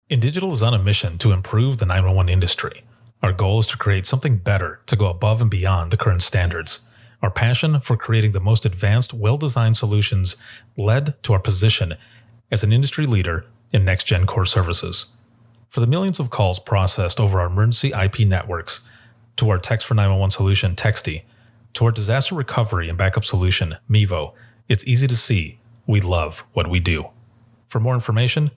InDigital is on a mission to improve the 911 industry. Our goal is to create something better to go above and beyond the current standards. Our passion for creating the most advanced, well-designed solutions led to our position as an industry leader in next-gen core services. For the millions of calls processed over our emergency IP networks, to our Text for 911 solution, Texty, to our disaster recovery and backup solution, Mevo, it's easy to see we love what we do. For more information,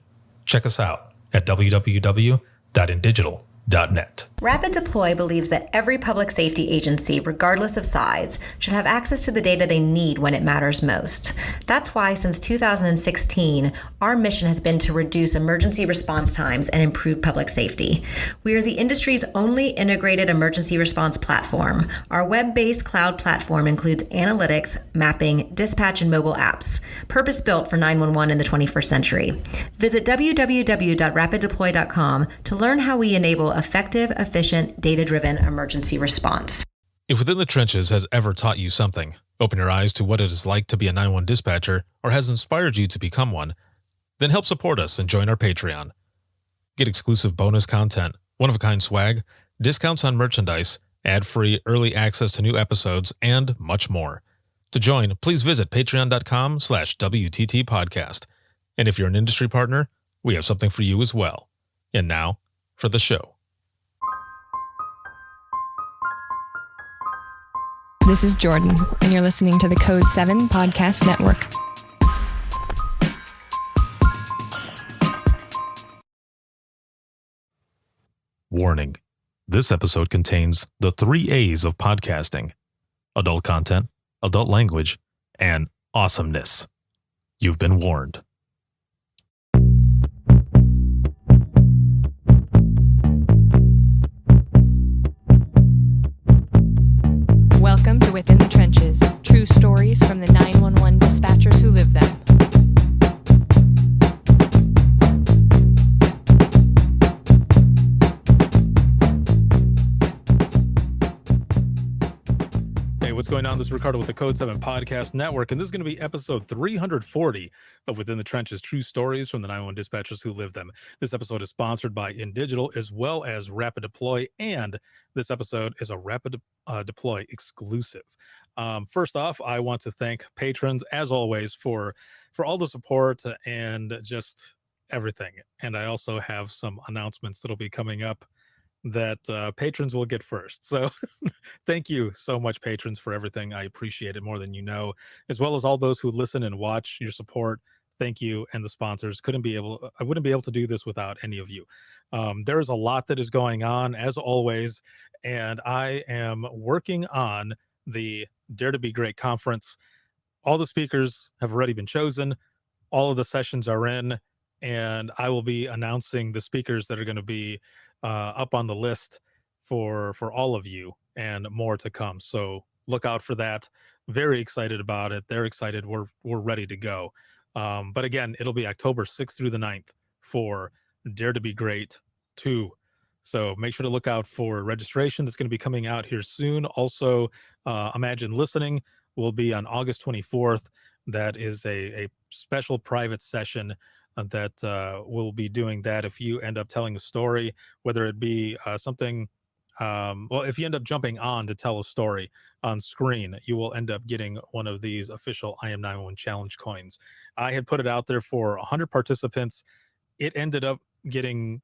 check us out at www.indigital.net. Rapid Deploy believes that every public safety agency, regardless of size, should have access to the data they need when it matters most. That's why since 2016, our mission has been to reduce emergency response times and improve public safety. We are the industry's only integrated emergency response platform. Our web-based cloud platform includes analytics, mapping, dispatch, and mobile apps, purpose-built for 911 in the 21st century. Visit www.rapiddeploy.com to learn how we enable effective, efficient, data-driven emergency response. If Within the Trenches has ever taught you something, open your eyes to what it is like to be a 911 dispatcher, or has inspired you to become one, then help support us and join our Patreon. Get exclusive bonus content, one-of-a-kind swag, discounts on merchandise, ad-free early access to new episodes, and much more. To join, please visit patreon.com/WTT podcast. And if you're an industry partner, we have something for you as well. And now, for the show. This is Jordan, and you're listening to the Code 7 Podcast Network. Warning. This episode contains the 3 A's of podcasting: adult content, adult language, and awesomeness. You've been warned. Welcome to Within the Trenches, true stories from the 911 dispatchers who live them. Hey, what's going on? This is Ricardo with the Code 7 Podcast Network, and this is going to be episode 340 of Within the Trenches, true stories from the 911 dispatchers who live them. This episode is sponsored by InDigital as well as Rapid Deploy, and this episode is a Rapid Deploy exclusive. First off, I want to thank patrons, as always, for all the support and just everything. And I also have some announcements that'll be coming up that patrons will get first. So thank you so much, patrons, for everything. I appreciate it more than you know, as well as all those who listen and watch. Your support, thank you. And the sponsors. I wouldn't be able to do this without any of you. There is a lot that is going on, as always, and I am working on the Dare to Be Great conference. All the speakers have already been chosen. All of the sessions are in, and I will be announcing the speakers that are going to be up on the list for all of you, and more to come. So look out for that. Very excited about it. They're excited. We're ready to go. But again, it'll be October 6th through the 9th for Dare to Be Great 2. So make sure to look out for registration. That's going to be coming out here soon. Also, Imagine Listening will be on August 24th. That is a special private session that we'll be doing that if you end up telling a story, whether it be something, if you end up jumping on to tell a story on screen, you will end up getting one of these official I Am 911 challenge coins. I had put it out there for 100 participants. It ended up getting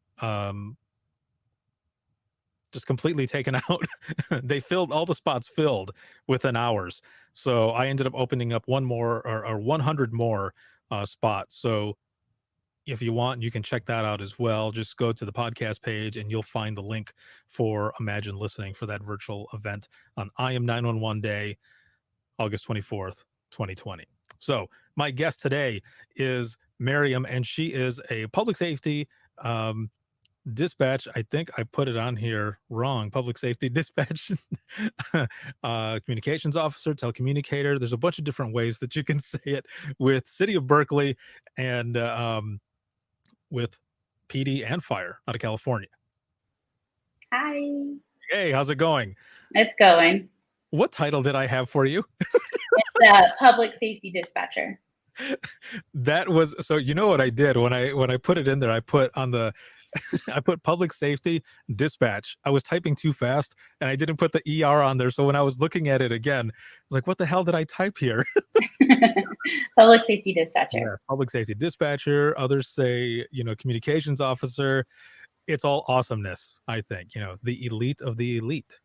just completely taken out. They filled all the spots filled within hours. So I ended up opening up one more or 100 more spots. So if you want, you can check that out as well. Just go to the podcast page and you'll find the link for Imagine Listening for that virtual event on I Am 911 Day, August 24th, 2020. So my guest today is Myriam, and she is a public safety dispatch. I think I put it on here wrong. Public safety dispatch communications officer, telecommunicator. There's a bunch of different ways that you can say it with City of Berkeley and with PD and fire out of California. Hi. Hey, how's it going? It's going. What title did I have for you? It's a public safety dispatcher. That was, so you know what I did when I put it in there, I put on the I put public safety dispatch. I was typing too fast and I didn't put the ER on there. So when I was looking at it again, I was like, what the hell did I type here? Public safety dispatcher. Yeah, public safety dispatcher. Others say, communications officer. It's all awesomeness, I think. The elite of the elite.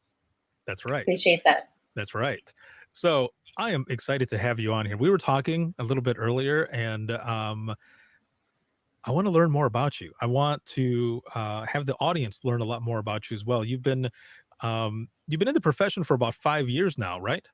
That's right. Appreciate that. That's right. So I am excited to have you on here. We were talking a little bit earlier, and I want to learn more about you. I want to have the audience learn a lot more about you as well. You've been in the profession for about 5 years now, right?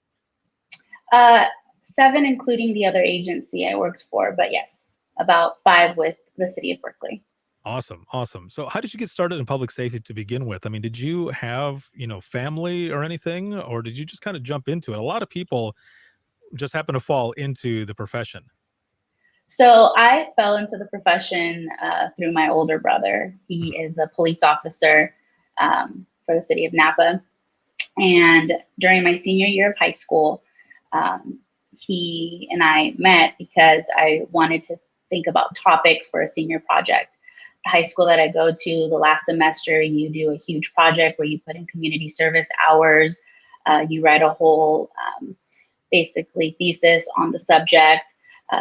7, including the other agency I worked for, but yes, about 5 with the city of Berkeley. Awesome. So how did you get started in public safety to begin with? I mean, did you have, family or anything, or did you just kind of jump into it? A lot of people just happen to fall into the profession. So I fell into the profession through my older brother. He is a police officer for the city of Napa. And during my senior year of high school, he and I met because I wanted to think about topics for a senior project. The high school that I go to, the last semester, you do a huge project where you put in community service hours. You write a whole basically thesis on the subject.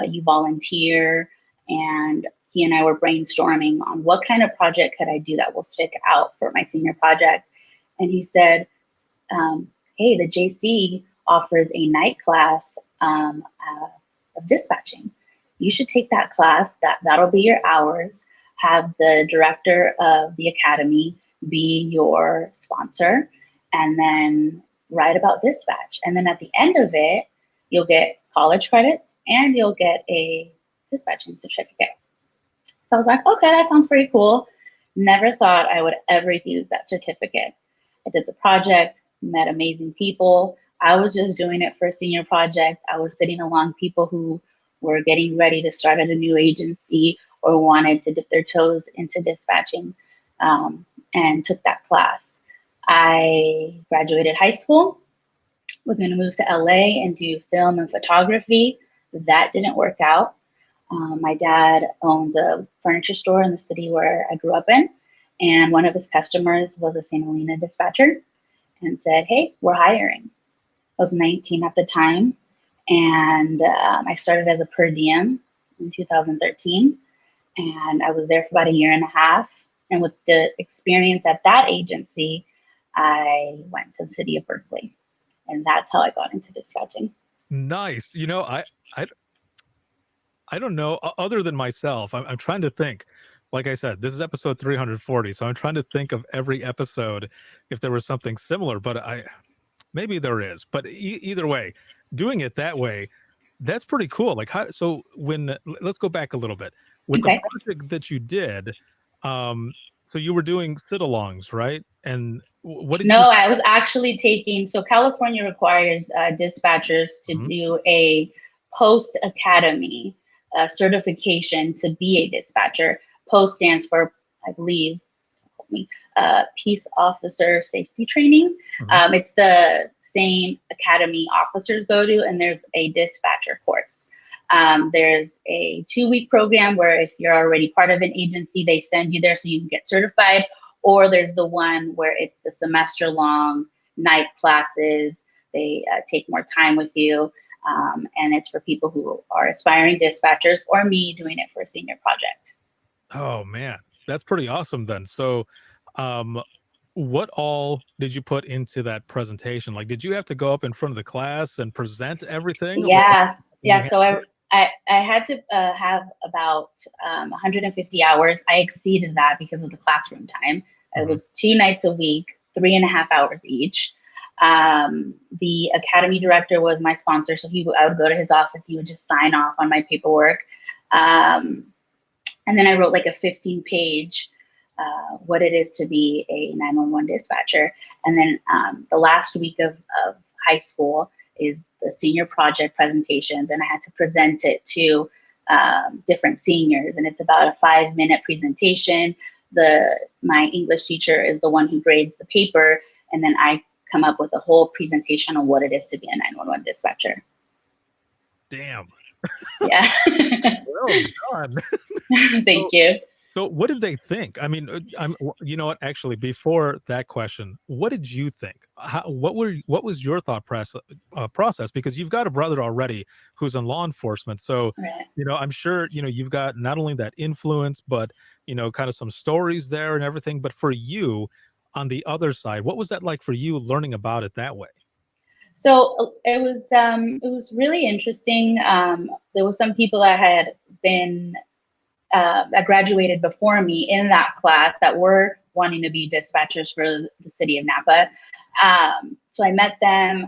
You volunteer, and he and I were brainstorming on what kind of project could I do that will stick out for my senior project. And he said, hey, the JC offers a night class of dispatching. You should take that class. That'll be your hours. Have the director of the academy be your sponsor, and then write about dispatch. And then at the end of it, you'll get college credits and you'll get a dispatching certificate. So I was like, okay, that sounds pretty cool. Never thought I would ever use that certificate. I did the project, met amazing people. I was just doing it for a senior project. I was sitting along people who were getting ready to start at a new agency or wanted to dip their toes into dispatching, and took that class. I graduated high school, was going to move to LA and do film and photography. That didn't work out. My dad owns a furniture store in the city where I grew up in, and one of his customers was a St. Helena dispatcher and said, hey, we're hiring. I was 19 at the time, and I started as a per diem in 2013, and I was there for about a year and a half. And with the experience at that agency, I went to the city of Berkeley, and that's how I got into dispatching. Nice. I don't know, other than myself. I'm trying to think. Like I said, this is episode 340, so I'm trying to think of every episode if there was something similar, but maybe there is. But either way, doing it that way, that's pretty cool. Like, let's go back a little bit with the project that you did. So you were doing sit-alongs, right? And what did I was actually taking, so California requires dispatchers to do a post-academy certification to be a dispatcher. POST stands for, I believe, Peace Officer Safety Training. It's the same academy officers go to, and there's a dispatcher course. There's a 2-week program where if you're already part of an agency, they send you there so you can get certified, or there's the one where it's the semester-long night classes. They take more time with you, and it's for people who are aspiring dispatchers or me doing it for a senior project. Oh man, that's pretty awesome then. So what all did you put into that presentation? Like, did you have to go up in front of the class and present everything? Yeah. So I had to have about 150 hours. I exceeded that because of the classroom time. It was 2 nights a week, 3.5 hours each. The academy director was my sponsor, so I would go to his office. He would just sign off on my paperwork. And then I wrote like a 15-page what it is to be a 911 dispatcher. And then the last week of high school is the senior project presentations, and I had to present it to different seniors. And it's about a 5-minute presentation. My English teacher is the one who grades the paper, and then I come up with a whole presentation on what it is to be a 911 dispatcher. Damn. Yeah. Well done. Thank you. So what did they think? I mean, you know what? Actually, before that question, what did you think? What was your thought process? Because you've got a brother already who's in law enforcement. So, Right. I'm sure, you've got not only that influence, but, kind of some stories there and everything. But for you on the other side, what was that like for you learning about it that way? So it was really interesting. There were some people that had been that graduated before me in that class that were wanting to be dispatchers for the city of Napa. So I met them.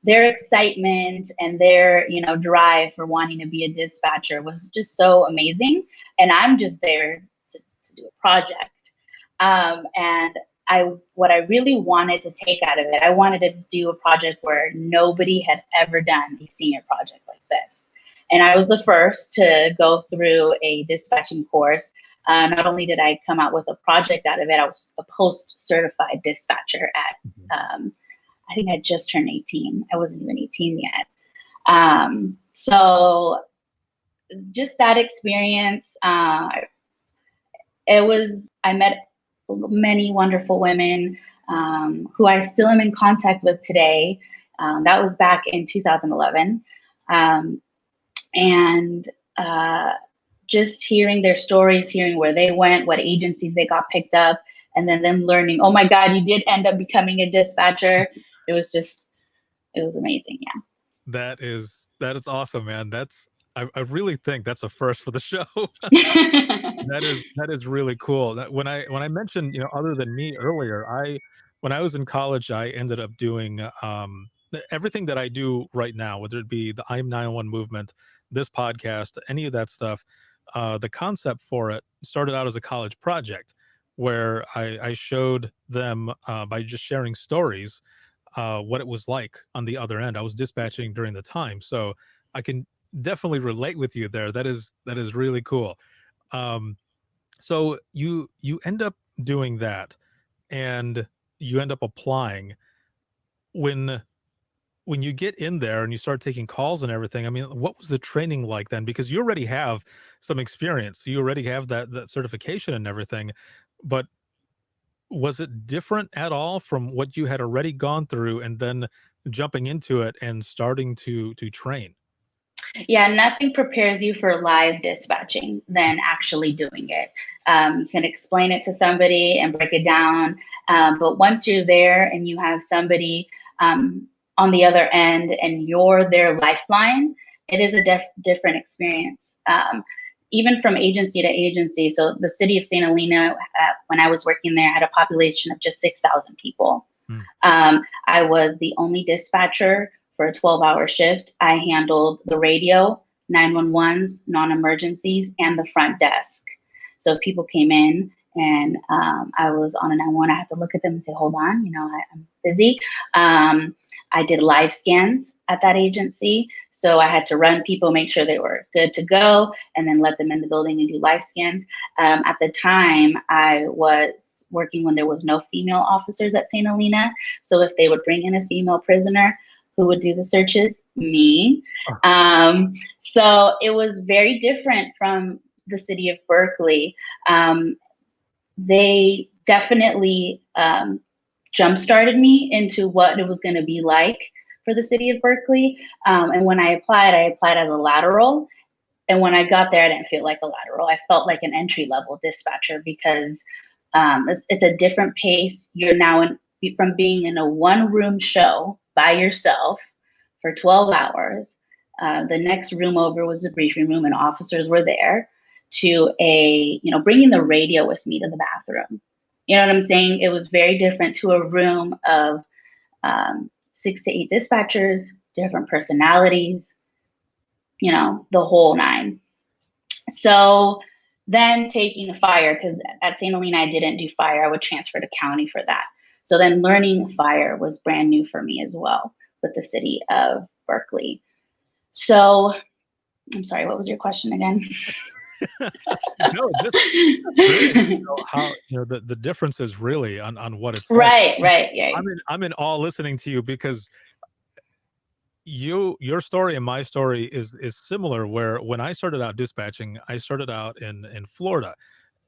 Their excitement and their drive for wanting to be a dispatcher was just so amazing. And I'm just there to do a project. And what I really wanted to take out of it, I wanted to do a project where nobody had ever done a senior project like this. And I was the first to go through a dispatching course. Not only did I come out with a project out of it, I was a post-certified dispatcher at, I think I just turned 18. I wasn't even 18 yet. So just that experience, I met many wonderful women who I still am in contact with today. That was back in 2011. Just hearing their stories, hearing where they went, what agencies they got picked up, and then learning, oh my God, you did end up becoming a dispatcher. It was amazing. Yeah. That is awesome, man. I really think that's a first for the show. That is really cool. When I mentioned, other than me earlier, when I was in college, I ended up doing everything that I do right now, whether it be the I'm 911 movement, this podcast, any of that stuff. The concept for it started out as a college project where I showed them by just sharing stories what it was like on the other end. I was dispatching during the time, so I can definitely relate with you there. That is really cool. So you end up doing that, and you end up applying. When you get in there and you start taking calls and everything, I mean, what was the training like then? Because you already have some experience, you already have that certification and everything, but was it different at all from what you had already gone through and then jumping into it and starting to train? Yeah, nothing prepares you for live dispatching than actually doing it. You can explain it to somebody and break it down, but once you're there and you have somebody on the other end and you're their lifeline, it is a different experience. Even from agency to agency. So the city of St. Helena, when I was working there, had a population of just 6,000 people. I was the only dispatcher for a 12-hour shift. I handled the radio, 911s, non-emergencies, and the front desk. So if people came in and I was on a 911, I had to look at them and say, hold on, I'm busy. I did live scans at that agency. So I had to run people, make sure they were good to go, and then let them in the building and do live scans. At the time, I was working when there was no female officers at St. Helena. So if they would bring in a female prisoner, who would do the searches? Me. So it was very different from the city of Berkeley. They definitely jump-started me into what it was going to be like for the city of Berkeley. And when I applied as a lateral. And when I got there, I didn't feel like a lateral. I felt like an entry-level dispatcher because it's a different pace. You're now from being in a one-room show by yourself for 12 hours. The next room over was the briefing room and officers were there, to bringing the radio with me to the bathroom. You know what I'm saying? It was very different, to a room of 6 to 8 dispatchers, different personalities, the whole nine. So then taking fire, because at St. Helena I didn't do fire, I would transfer to county for that. So then learning fire was brand new for me as well with the city of Berkeley. So I'm sorry, what was your question again? No, just really, how the difference is really on what it's right, like. Yeah. I'm in awe listening to you, because your story and my story is similar, where when I started out dispatching, I started out in Florida,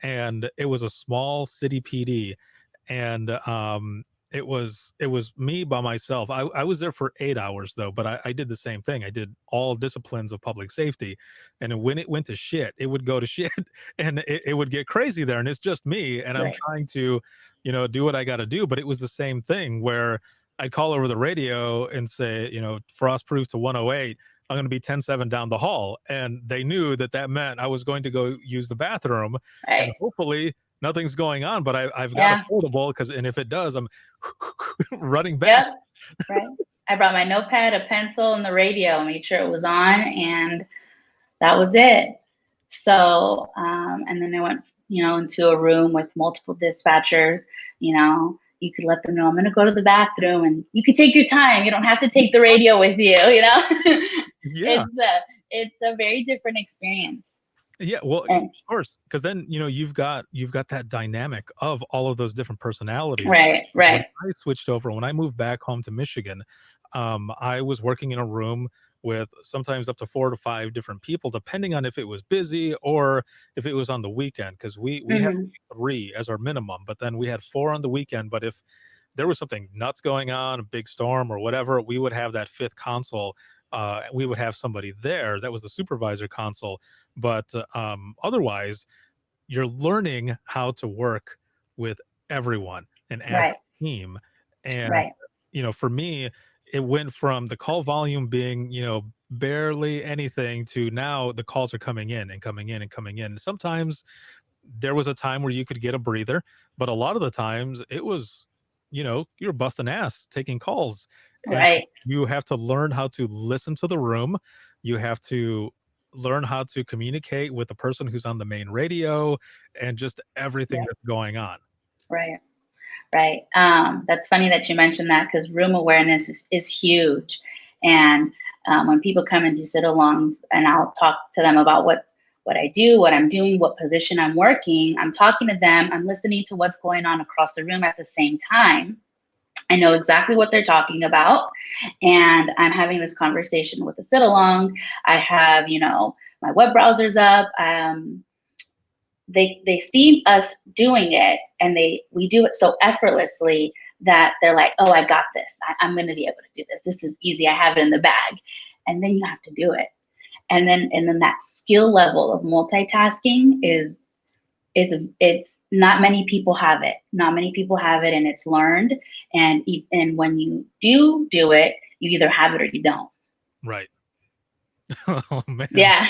and it was a small city PD, and it was me by myself. I was there for 8 hours though, but I did the same thing. I did all disciplines of public safety, and when it went to shit, it would go to shit, and it would get crazy there, and it's just me, and I'm Right. trying to, do what I got to do. But it was the same thing where I'd call over the radio and say, frost proof to 108. I'm going to be 10-7 down the hall. And they knew that that meant I was going to go use the bathroom, and Right. hopefully nothing's going on, but I've got a Yeah. portable, and if it does, I'm running back. Yep. Right. I brought my notepad, a pencil, and the radio, made sure it was on, and that was it. So, and then I went, into a room with multiple dispatchers. You could let them know I'm going to go to the bathroom, and you could take your time. You don't have to take the radio with you. Yeah. It's a very different experience. Yeah, well, of And course, because then you've got that dynamic of all of those different personalities. right, When right, I switched over, when I moved back home to Michigan, I was working in a room with sometimes up to 4 to 5 different people, depending on if it was busy or if it was on the weekend. Because we had hmm 3 as our minimum, but then we had 4 on the weekend. But if there was something nuts going on, a big storm or whatever, we would have that 5th console. We would have somebody there that was the supervisor console. But otherwise, you're learning how to work with everyone and as right, a team. And right, for me, it went from the call volume being barely anything to now the calls are coming in and coming in and coming in. Sometimes there was a time where you could get a breather, but a lot of the times it was, you're busting ass taking calls, and right. you have to learn how to listen to the room. You have to learn how to communicate with the person who's on the main radio and just everything Yeah, that's going on. right. Right. That's funny that you mentioned that, because room awareness is huge. And when people come and do sit-alongs, and I'll talk to them about what I do, what I'm doing, what position I'm working, I'm talking to them, I'm listening to what's going on across the room at the same time. I know exactly what they're talking about, and I'm having this conversation with a sit-along. I have, my web browsers up. They see us doing it, and we do it so effortlessly that they're like, oh, I got this. I'm going to be able to do this. This is easy. I have it in the bag. And then you have to do it. And then that skill level of multitasking it's not many people have it. Not many people have it, and it's learned. And when you do it, you either have it or you don't. Right. Oh man. Yeah.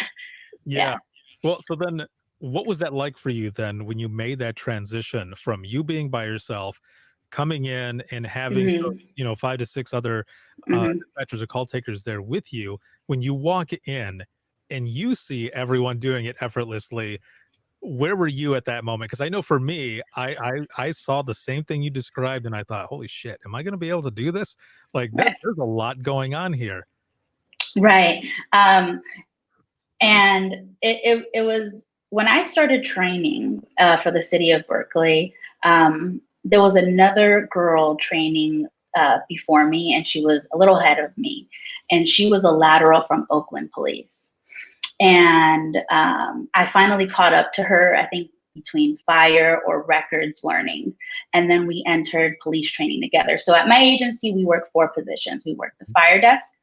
Yeah. Yeah. Well, so then what was that like for you then when you made that transition from you being by yourself, coming in and having hmm 5 to 6 other hmm dispatchers or call takers there with you? When you walk in and you see everyone doing it effortlessly, where were you at that moment? Because I know for me, I saw the same thing you described, and I thought, holy shit, am I going to be able to do this? Like Right. there's a lot going on here. Right. And it was when I started training for the city of Berkeley. There was another girl training before me, and she was a little ahead of me, and she was a lateral from Oakland Police. And I finally caught up to her, I think between fire or records learning. And then we entered police training together. So at my agency, we work 4 positions. We work the fire desk,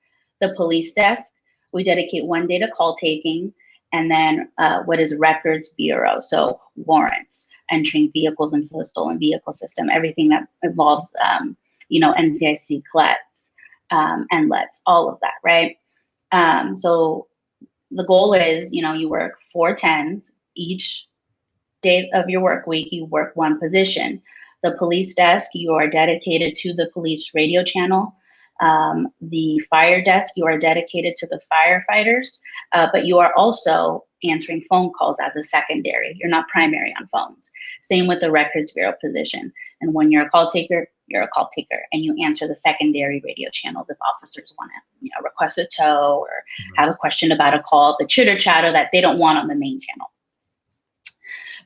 the police desk. We dedicate 1 day to call taking, and then what is records bureau. So warrants, entering vehicles into the stolen vehicle system, everything that involves, NCIC CLETs and LETs, all of that, right? So the goal is, you work 4 10s each day of your work week. You work 1 position. The police desk, you are dedicated to the police radio channel. The fire desk, you are dedicated to the firefighters, but you are also answering phone calls as a secondary. You're not primary on phones. Same with the records bureau position. And when you're a call taker, you're a call taker, and you answer the secondary radio channels if officers want to, request a tow or have a question about a call, the chitter chatter that they don't want on the main channel.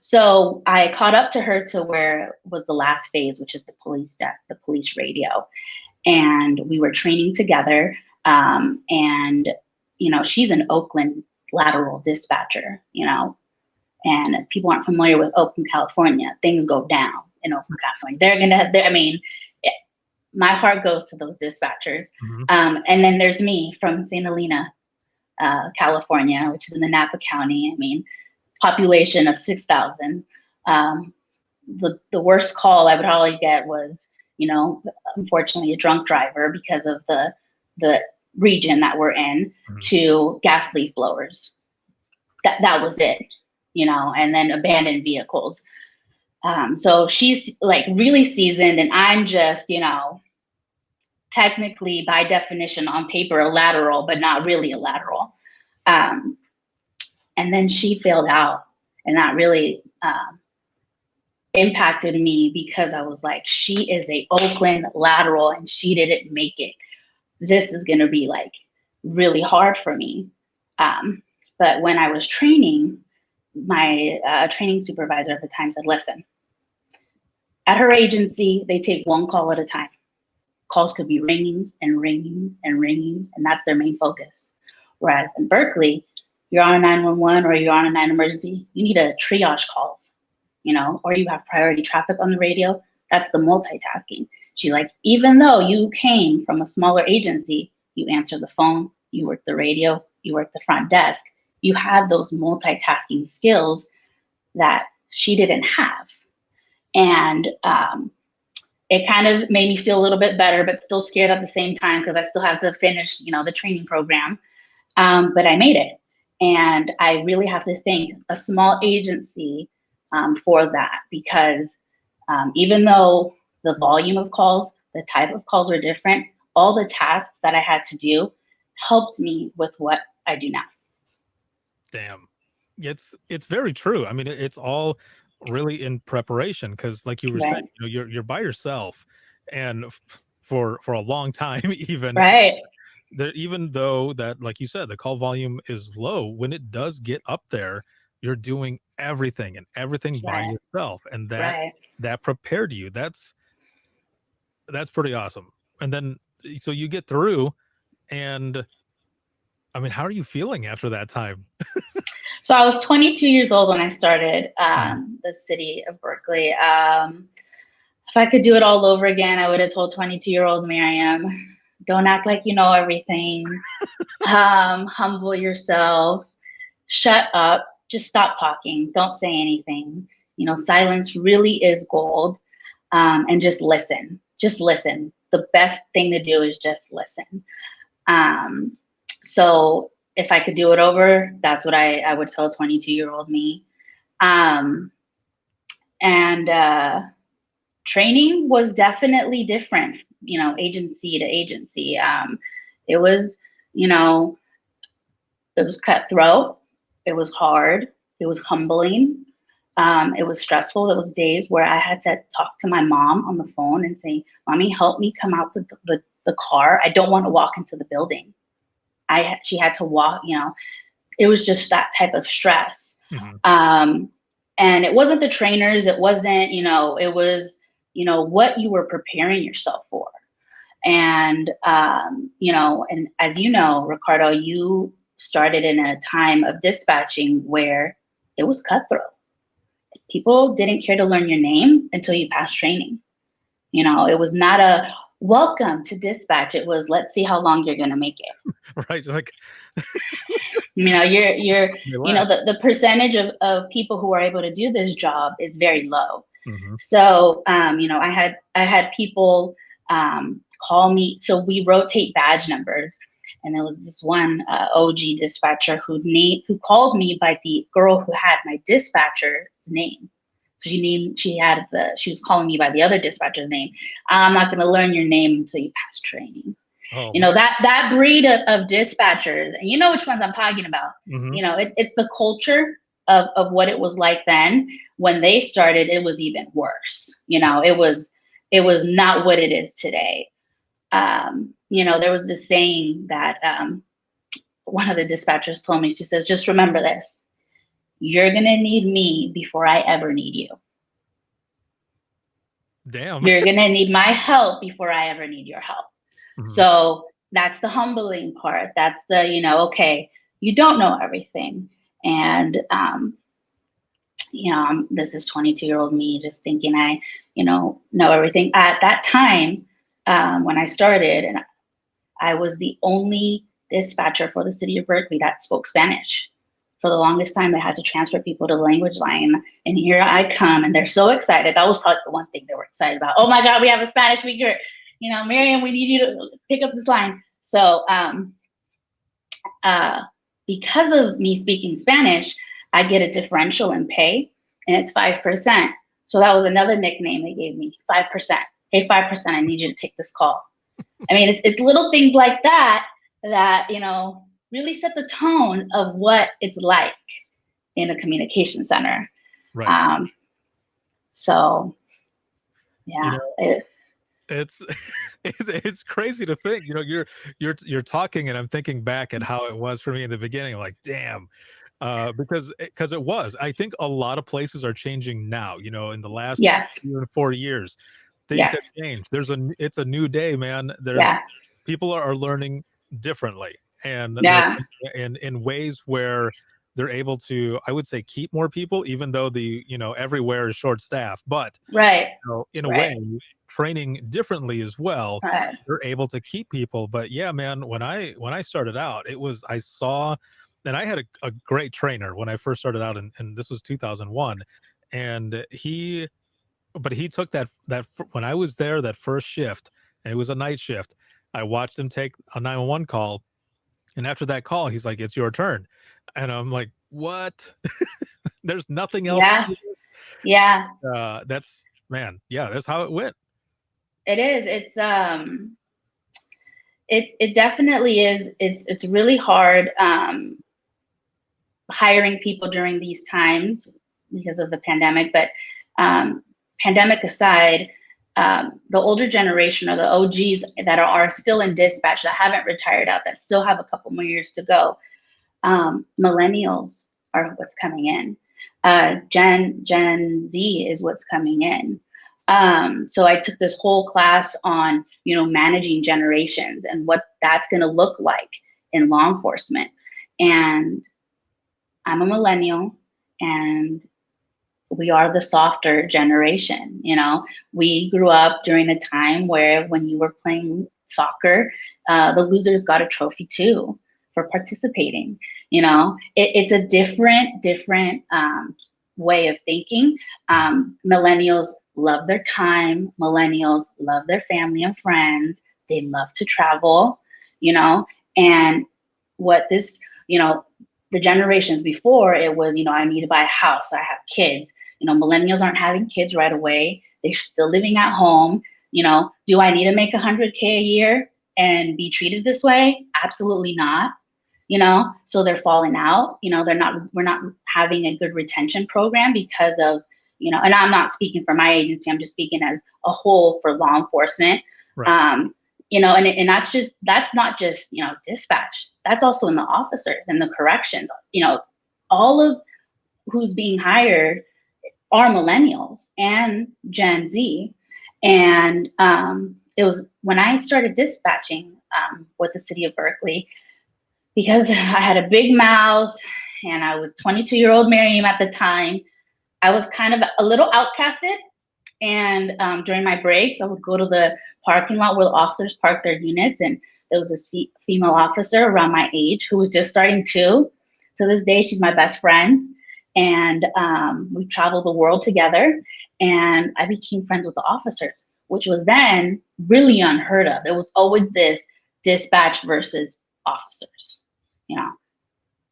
So I caught up to her to where was the last phase, which is the police desk, the police radio. And we were training together. And, she's an Oakland lateral dispatcher, and people aren't familiar with Oakland, California. Things go down in Oakland, California. They're going to have, my heart goes to those dispatchers. And then there's me from St. Helena, California, which is in the Napa County. Population of 6,000. The worst call I would probably get was, unfortunately, a drunk driver because of the region that we're in, to gas leaf blowers. That was it, and then abandoned vehicles. So she's like really seasoned, and I'm just, technically by definition on paper a lateral, but not really a lateral. And then she failed out, and that really impacted me, because I was like, she is a Oakland lateral and she didn't make it. This is going to be like really hard for me. But when I was training, my training supervisor at the time said, listen, at her agency, they take one call at a time. Calls could be ringing and ringing and ringing, and that's their main focus. Whereas in Berkeley, you're on a 911 or you're on a 9 emergency, you need to triage calls, or you have priority traffic on the radio. That's the multitasking. She's like, even though you came from a smaller agency, you answer the phone, you work the radio, you work the front desk, you had those multitasking skills that she didn't have. And it kind of made me feel a little bit better, but still scared at the same time, because I still have to finish, the training program. But I made it. And I really have to thank a small agency for that, because even though the volume of calls, the type of calls were different, all the tasks that I had to do helped me with what I do now. Damn. It's very true. It's all really in preparation, because like you were saying, you're by yourself, and for a long time, even right. Even though that, like you said, the call volume is low, when it does get up there, you're doing everything by yourself, and that prepared you. That's pretty awesome. And then so you get through, and how are you feeling after that time? So I was 22 years old when I started the city of Berkeley. If I could do it all over again, I would have told 22-year-old Myriam, don't act like you know everything. Humble yourself. Shut up. Just stop talking. Don't say anything. Silence really is gold. And just listen. Just listen. The best thing to do is just listen. So if I could do it over, that's what I would tell 22-year-old me. Training was definitely different, agency to agency. It was, it was cutthroat. It was hard. It was humbling. It was stressful. There was days where I had to talk to my mom on the phone and say, Mommy, help me come out the car. I don't want to walk into the building. She had to walk, it was just that type of stress. And it wasn't the trainers. It wasn't, it was, what you were preparing yourself for. And, and as you know, Ricardo, you started in a time of dispatching where it was cutthroat. People didn't care to learn your name until you passed training. It was not a welcome to dispatch. It was, let's see how long you're going to make it. Right. Like, you're the percentage of people who are able to do this job is very low. So, I had people call me. So we rotate badge numbers. And there was this one OG dispatcher who called me by the girl who had my dispatcher's name. So she was calling me by the other dispatcher's name. I'm not going to learn your name until you pass training. Oh. That breed of dispatchers, and you know which ones I'm talking about. It's the culture of what it was like then. When they started, it was even worse. It was not what it is today. There was this saying that one of the dispatchers told me. She says, just remember this. You're going to need me before I ever need you. Damn. You're going to need my help before I ever need your help. So that's the humbling part. That's the, okay, you don't know everything. And, this is 22-year-old me just thinking I, know everything. At that time, when I started, and I was the only dispatcher for the city of Berkeley that spoke Spanish. For the longest time, they had to transfer people to the language line. And here I come, and they're so excited. That was probably the one thing they were excited about. Oh my God, we have a Spanish speaker. Myriam, we need you to pick up this line. So because of me speaking Spanish, I get a differential in pay, and it's 5%. So that was another nickname they gave me, 5%. Hey, 5%, I need you to take this call. I mean, it's little things like that, really set the tone of what it's like in a communication center. Right. So, yeah. It's it's crazy to think, you're talking and I'm thinking back at how it was for me in the beginning, like, damn, because it was, I think a lot of places are changing now, in the last Yes. 4 years, things have changed. It's a new day, man. People are learning differently, and in ways where they're able to, I would say, keep more people, even though everywhere is short staffed, but in a way, training differently as well. They're able to keep people. But yeah, man, when I started out, I saw, and I had a great trainer when I first started out, and this was 2001, and he took that when I was there, that first shift, and it was a night shift, I watched him take a 911 call. And after that call, he's like, "It's your turn." And I'm like, "What?" There's nothing else. Yeah. That's how it went. It is. It's it definitely is. It's really hard hiring people during these times because of the pandemic. But pandemic aside, the older generation, or the OGs that are still in dispatch, that haven't retired out, that still have a couple more years to go, millennials are what's coming in. Gen Z is what's coming in. So I took this whole class on, managing generations and what that's going to look like in law enforcement. And I'm a millennial, and we are the softer generation. We grew up during a time where when you were playing soccer, the losers got a trophy too for participating. It's a different way of thinking. Millennials love their time. Millennials love their family and friends. They love to travel, and what this, the generations before, it was, I need to buy a house, I have kids. Millennials aren't having kids right away. They're still living at home. Do I need to make $100K a year and be treated this way? Absolutely not. So they're falling out. We're not having a good retention program because of, and I'm not speaking for my agency, I'm just speaking as a whole for law enforcement. Right. And that's not just, dispatch. That's also in the officers and the corrections. All of who's being hired are millennials and Gen Z. And it was when I started dispatching with the city of Berkeley, because I had a big mouth and I was 22-year-old Myriam at the time, I was kind of a little outcasted. And during my breaks, I would go to the parking lot where the officers park their units, and there was a female officer around my age who was just starting too. To this day, she's my best friend, and we traveled the world together, and I became friends with the officers, which was then really unheard of. There was always this dispatch versus officers.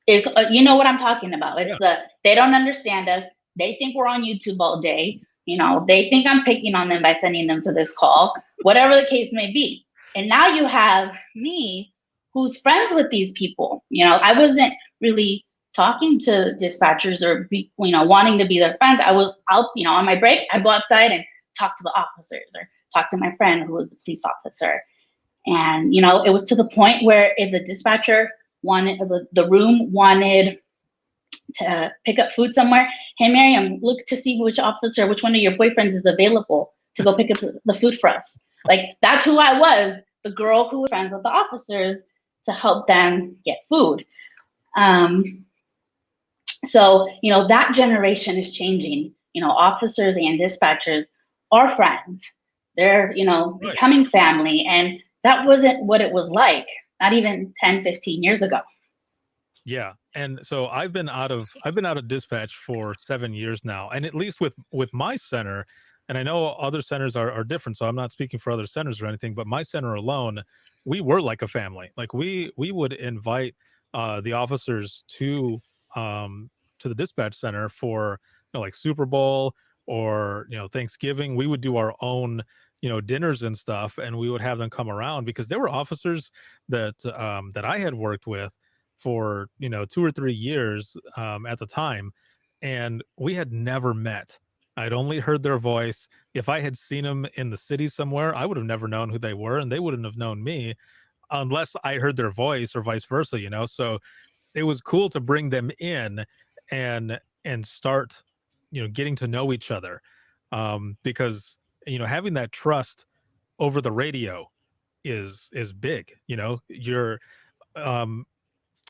It's you know what I'm talking about. It's they don't understand us. They think we're on YouTube all day. They think I'm picking on them by sending them to this call, whatever the case may be. And now you have me, who's friends with these people. I wasn't really talking to dispatchers or wanting to be their friends. I was out, on my break, I'd go outside and talk to the officers or talk to my friend who was the police officer. And, it was to the point where if the dispatcher wanted, the room wanted to pick up food somewhere, hey, Myriam, look to see which one of your boyfriends is available to go pick up the food for us. Like, that's who I was the girl who was friends with the officers to help them get food. So, that generation is changing. Officers and dispatchers are friends. They're, Right. becoming family. And that wasn't what it was like, not even 10, 15 years ago. Yeah. And so I've been out of dispatch for 7 years now. And at least with my center, and I know other centers are different, so I'm not speaking for other centers or anything, but my center alone, we were like a family. Like we would invite the officers to the dispatch center for like Super Bowl or Thanksgiving. We would do our own dinners and stuff, and we would have them come around because there were officers that I had worked with for 2 or 3 years at the time, and we had never met. I'd only heard their voice. If I had seen them in the city somewhere, I would have never known who they were, and they wouldn't have known me unless I heard their voice or vice versa. So it was cool to bring them in and start getting to know each other, because having that trust over the radio is big. You're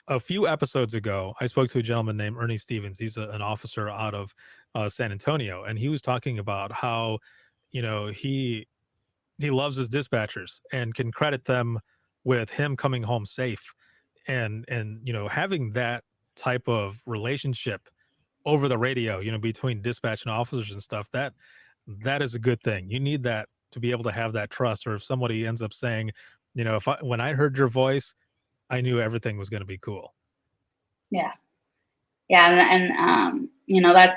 a few episodes ago, I spoke to a gentleman named Ernie Stevens. He's an officer out of San Antonio, and he was talking about how he loves his dispatchers and can credit them with him coming home safe, and having that type of relationship over the radio, between dispatch and officers and stuff, that is a good thing. You need that to be able to have that trust. Or if somebody ends up saying, when I heard your voice, I knew everything was going to be cool. Yeah. And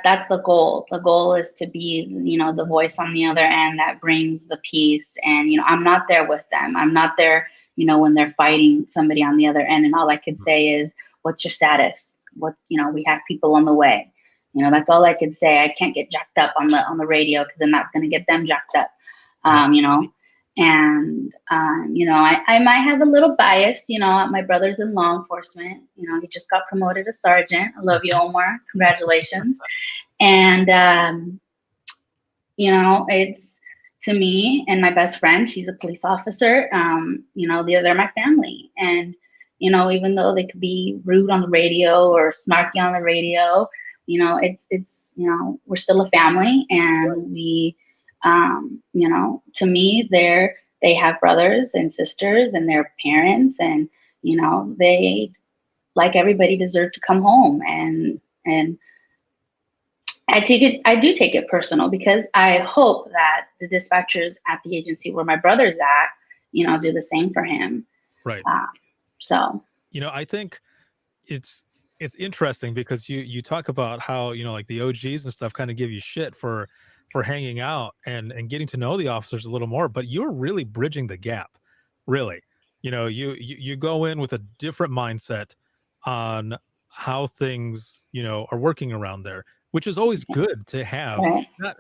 that's the goal. The goal is to be, the voice on the other end that brings the peace. And, I'm not there with them. I'm not there, when they're fighting somebody on the other end. And all I could say is, what's your status? We have people on the way. That's all I could say. I can't get jacked up on the radio, because then that's going to get them jacked up. And, I might have a little bias, my brother's in law enforcement, he just got promoted to sergeant. I love you, Omar. Congratulations. And, it's, to me and my best friend, she's a police officer, they're my family. And, even though they could be rude on the radio or snarky on the radio, it's, we're still a family. And we, to me, they have brothers and sisters and their parents, and, they, like everybody, deserve to come home. And I do take it personal, because I hope that the dispatchers at the agency where my brother's at, do the same for him. Right. So, I think it's interesting because you talk about how, like the OGs and stuff kind of give you shit for hanging out and getting to know the officers a little more, but you're really bridging the gap. Really. You go in with a different mindset on how things, are working around there, which is always good to have. right. Not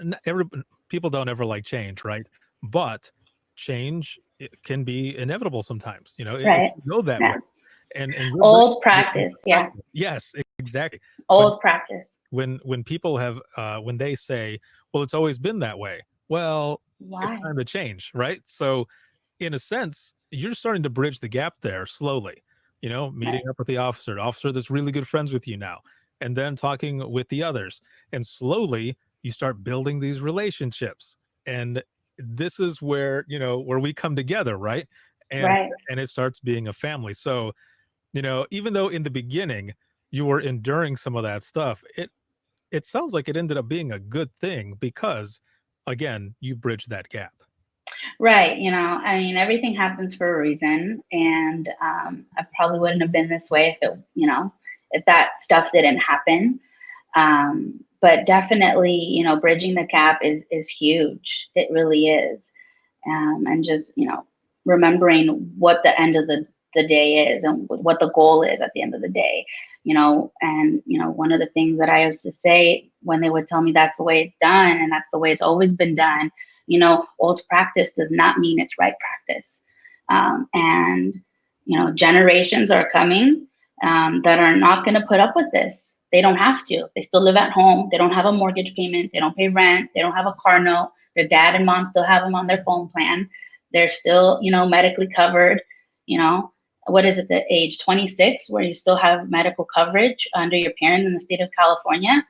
people don't ever like change, right? But change, it can be inevitable sometimes. It Right. can go that Yeah. way. And Old practice. Yeah. Yes, exactly. Old practice. When people have when they say, well, it's always been that way. Well, Why? it's time to change, right? So in a sense, you're starting to bridge the gap there slowly, meeting Right. up with the officer that's really good friends with you now, and then talking with the others. And slowly you start building these relationships. And this is where, where we come together, right? And Right. and it starts being a family. So, even though in the beginning you were enduring some of that stuff, it sounds like it ended up being a good thing because, again, you bridged that gap. Right. Everything happens for a reason. And I probably wouldn't have been this way if that stuff didn't happen. But definitely, bridging the gap is huge. It really is. And just, remembering what the end of the day is and what the goal is at the end of the day, and, one of the things that I used to say when they would tell me that's the way it's done and that's the way it's always been done, old practice does not mean it's right practice. And, generations are coming that are not going to put up with this. They don't have to. They still live at home. They don't have a mortgage payment. They don't pay rent. They don't have a car note. Their dad and mom still have them on their phone plan. They're still, medically covered, what is it, the age 26 where you still have medical coverage under your parent in the state of California,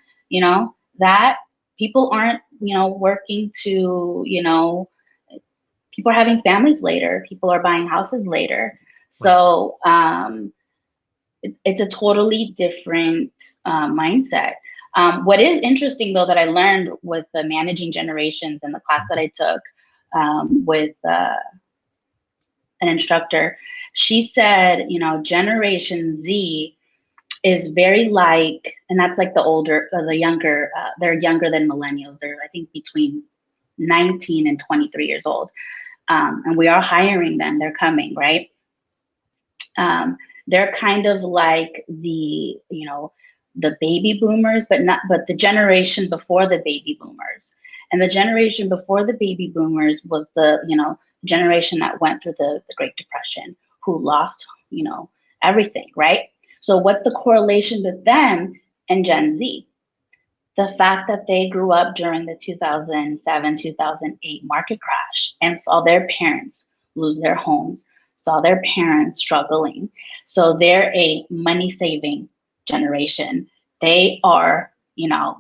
that people aren't, working to, people are having families later, people are buying houses later. So it's a totally different mindset. What is interesting, though, that I learned with the managing generations in the class that I took with an instructor, she said, Generation Z is very like, and that's like the younger, they're younger than millennials. They're, I think, between 19 and 23 years old. And we are hiring them. They're coming, right? They're kind of like the baby boomers, but the generation before the baby boomers. And the generation before the baby boomers was the, generation that went through the Great Depression, who lost, everything, right? So what's the correlation with them and Gen Z? The fact that they grew up during the 2007, 2008 market crash and saw their parents lose their homes, saw their parents struggling. So they're a money-saving generation. They are,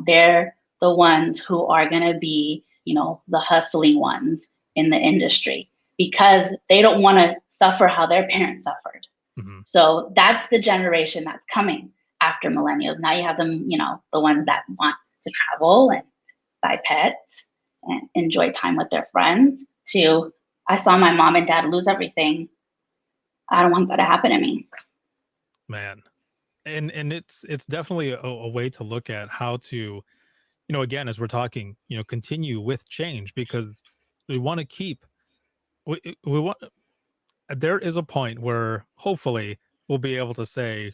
they're the ones who are going to be, the hustling ones in the industry because they don't want to suffer how their parents suffered. Mm-hmm. So that's the generation that's coming after millennials. Now you have them, the ones that want to travel and buy pets and enjoy time with their friends, to I saw my mom and dad lose everything. I don't want that to happen to me. Man. And it's definitely a way to look at how to, again, as we're talking, continue with change, because we want to keep, we want, there is a point where hopefully we'll be able to say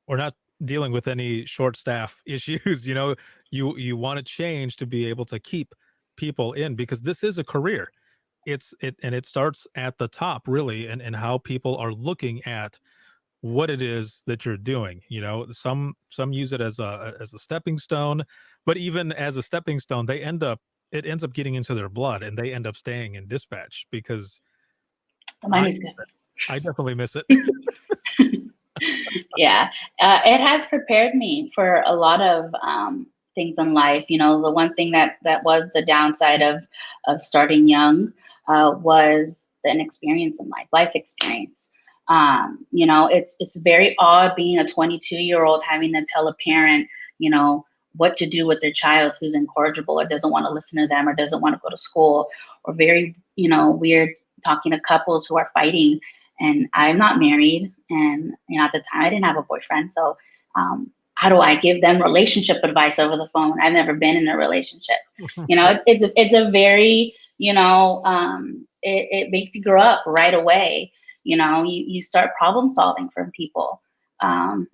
we're not dealing with any short staff issues. You want to change to be able to keep people in, because this is a career. It starts at the top, really, and how people are looking at what it is that you're doing. Some use it as a stepping stone, but even as a stepping stone, it ends up getting into their blood, and they end up staying in dispatch because the money's good. I definitely miss it. Yeah, it has prepared me for a lot of things in life. The one thing that was the downside of starting young was the inexperience in life experience. It's very odd being a 22-year-old having to tell a parent, what to do with their child who's incorrigible or doesn't want to listen to them or doesn't want to go to school, or very, weird talking to couples who are fighting. And I'm not married, and at the time I didn't have a boyfriend. So how do I give them relationship advice over the phone? I've never been in a relationship. It's a very, it makes you grow up right away. You start problem solving from people. And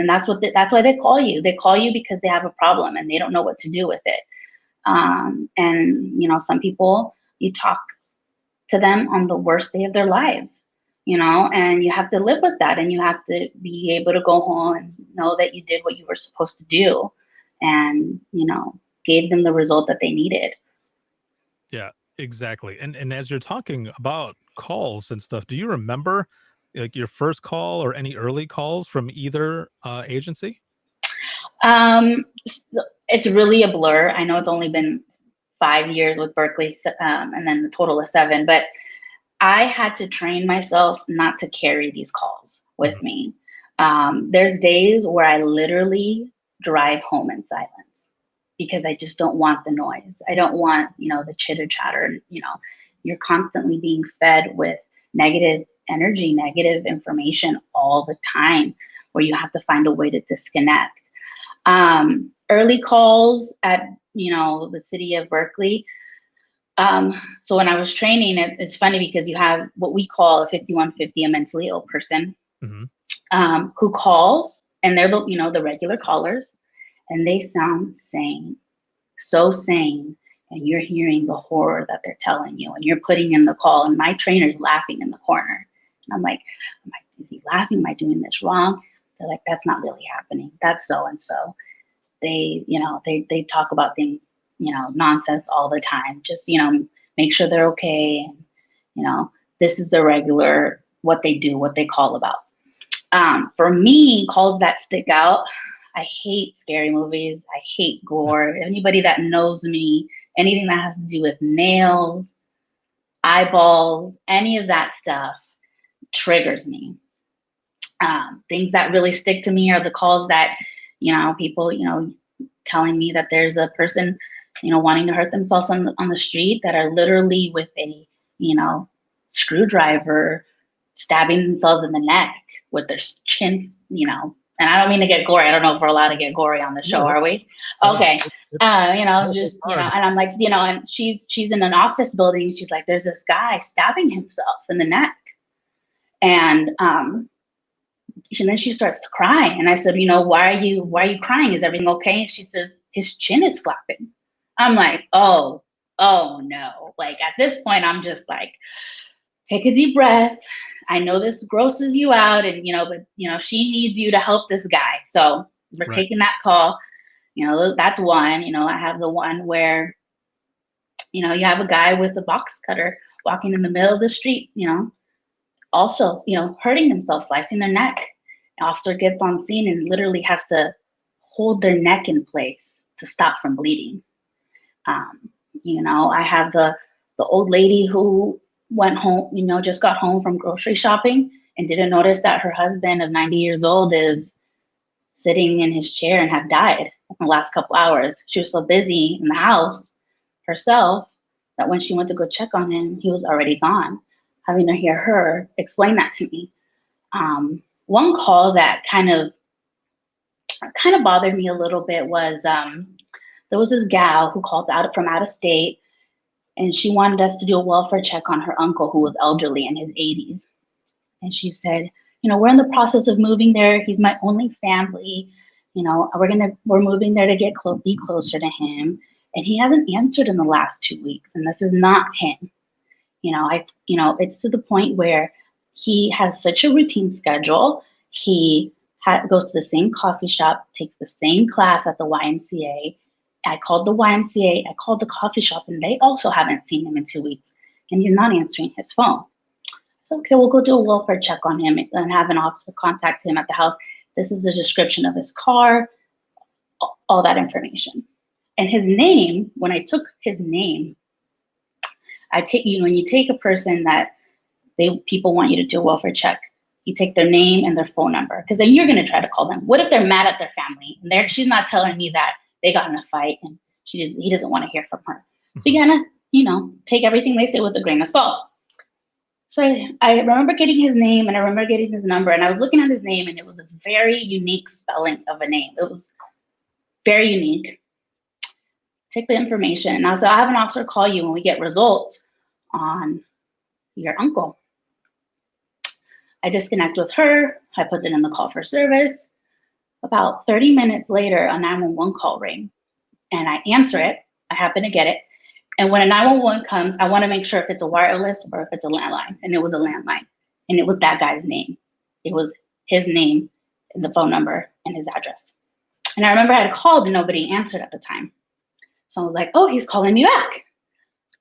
that's why they call you. They call you because they have a problem and they don't know what to do with it. And some people, you talk to them on the worst day of their lives, and you have to live with that, and you have to be able to go home and know that you did what you were supposed to do and, gave them the result that they needed. Yeah, exactly. And as you're talking about calls and stuff, do you remember like your first call or any early calls from either agency? It's really a blur. I know it's only been 5 years with Berkeley, and then the total of 7, but I had to train myself not to carry these calls with me. There's days where I literally drive home in silence because I just don't want the noise. I don't want, the chitter chatter. You're constantly being fed with negative energy, negative information all the time, where you have to find a way to disconnect. Early calls at, the city of Berkeley. So when I was training, it's funny because you have what we call a 5150, a mentally ill person, who calls, and they're the regular callers, and they sound sane, so sane, and you're hearing the horror that they're telling you, and you're putting in the call, and my trainer's laughing in the corner, and I'm like, is he laughing? Am I doing this wrong? They're like, that's not really happening. That's so and so. They talk about things, nonsense all the time. Just, make sure they're okay. This is the regular, what they do, what they call about. For me, calls that stick out, I hate scary movies. I hate gore. Anybody that knows me, anything that has to do with nails, eyeballs, any of that stuff triggers me. Things that really stick to me are the calls that, people, telling me that there's a person, wanting to hurt themselves on the street that are literally with a, screwdriver stabbing themselves in the neck with their chin, and I don't mean to get gory. I don't know if we're allowed to get gory on the show, are we? Okay. And I'm like, and she's in an office building. She's like, there's this guy stabbing himself in the neck. And then she starts to cry. And I said, why are you crying? Is everything okay? And she says, his chin is flapping. I'm like, oh no. Like at this point, I'm just like, take a deep breath. I know this grosses you out, and but she needs you to help this guy. So we're taking that call. That's one. I have the one where you have a guy with a box cutter walking in the middle of the street, also, hurting themselves, slicing their neck. An officer gets on scene and literally has to hold their neck in place to stop from bleeding. I have the old lady who went home, just got home from grocery shopping and didn't notice that her husband of 90 years old is sitting in his chair and had died in the last couple hours. She was so busy in the house herself that when she went to go check on him, he was already gone. Having to hear her explain that to me. One call that kind of bothered me a little bit was there was this gal who called from out of state, and she wanted us to do a welfare check on her uncle who was elderly in his 80s. And she said, we're in the process of moving there. He's my only family. We're moving there to be closer to him. And he hasn't answered in the last 2 weeks. And this is not him. It's to the point where he has such a routine schedule. He goes to the same coffee shop, takes the same class at the YMCA. I called the YMCA, I called the coffee shop, and they also haven't seen him in 2 weeks, and he's not answering his phone. So, okay, we'll go do a welfare check on him and have an officer contact him at the house. This is the description of his car, all that information. And his name, when I took his name, when you take a person that people want you to do a welfare check, you take their name and their phone number, because then you're going to try to call them. What if they're mad at their family and she's not telling me that they got in a fight and he doesn't want to hear from her? So you gotta, take everything they say with a grain of salt. So I remember getting his name and I remember getting his number, and I was looking at his name, and it was a very unique spelling of a name. It was very unique. Take the information. And I said, I'll have an officer call you when we get results on your uncle. I disconnect with her. I put it in the call for service. About 30 minutes later, a 911 call rang, and I answer it. I happen to get it. And when a 911 comes, I want to make sure if it's a wireless or if it's a landline. And it was a landline. And it was that guy's name. It was his name and the phone number and his address. And I remember I had called and nobody answered at the time. So I was like, oh, he's calling me back.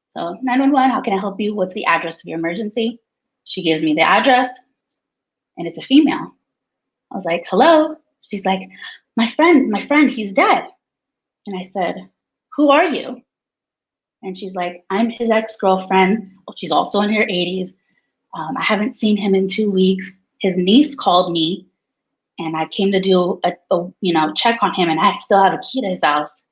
So 911, how can I help you? What's the address of your emergency? She gives me the address, and it's a female. I was like, hello? She's like, my friend, he's dead. And I said, who are you? And she's like, I'm his ex-girlfriend. She's also in her 80s. I haven't seen him in 2 weeks. His niece called me, and I came to do a check on him, and I still have a key to his house.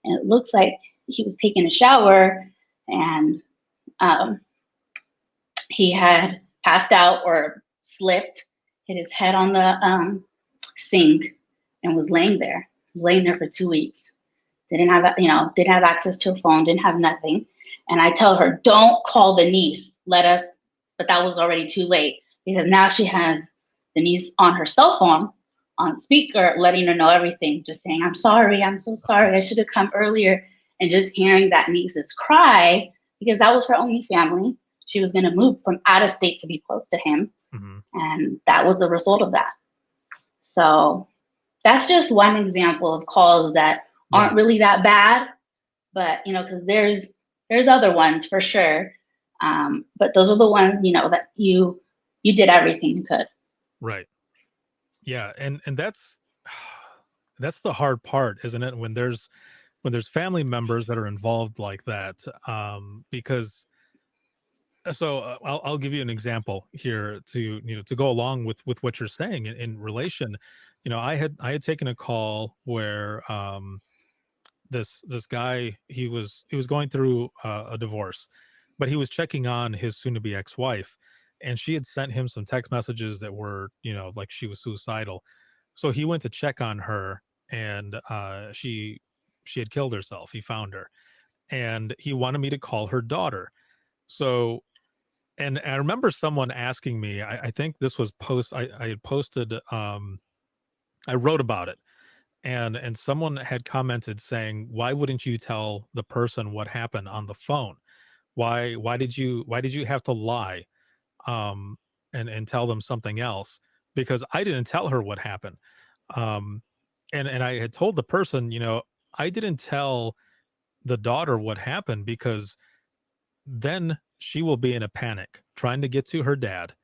And it looks like he was taking a shower, and he had passed out or slipped, hit his head on the sink, and was laying there. He was laying there for 2 weeks. Didn't have access to a phone, didn't have nothing. And I tell her, don't call the niece. But that was already too late, because now she has the niece on her cell phone on speaker, letting her know everything, just saying, I'm sorry, I'm so sorry, I should have come earlier. And just hearing that niece's cry, because that was her only family. She was going to move from out of state to be close to him. Mm-hmm. And that was the result of that. So that's just one example of calls that aren't really that bad, but because there's other ones for sure. But those are the ones, that you did everything you could. Right. Yeah. And that's the hard part, isn't it? When there's family members that are involved like that, because I'll give you an example here to to go along with what you're saying in relation. I had taken a call where this guy, he was going through a divorce, but he was checking on his soon to be ex-wife, and she had sent him some text messages that were like she was suicidal. So he went to check on her, and she had killed herself. He found her, and he wanted me to call her daughter. So, and I remember someone asking me, I think this was I had posted, I wrote about it, and someone had commented saying, why wouldn't you tell the person what happened on the phone? Why did you have to lie, um and tell them something else? Because I didn't tell her what happened. um and I had told the person, I didn't tell the daughter what happened because then she will be in a panic trying to get to her dad,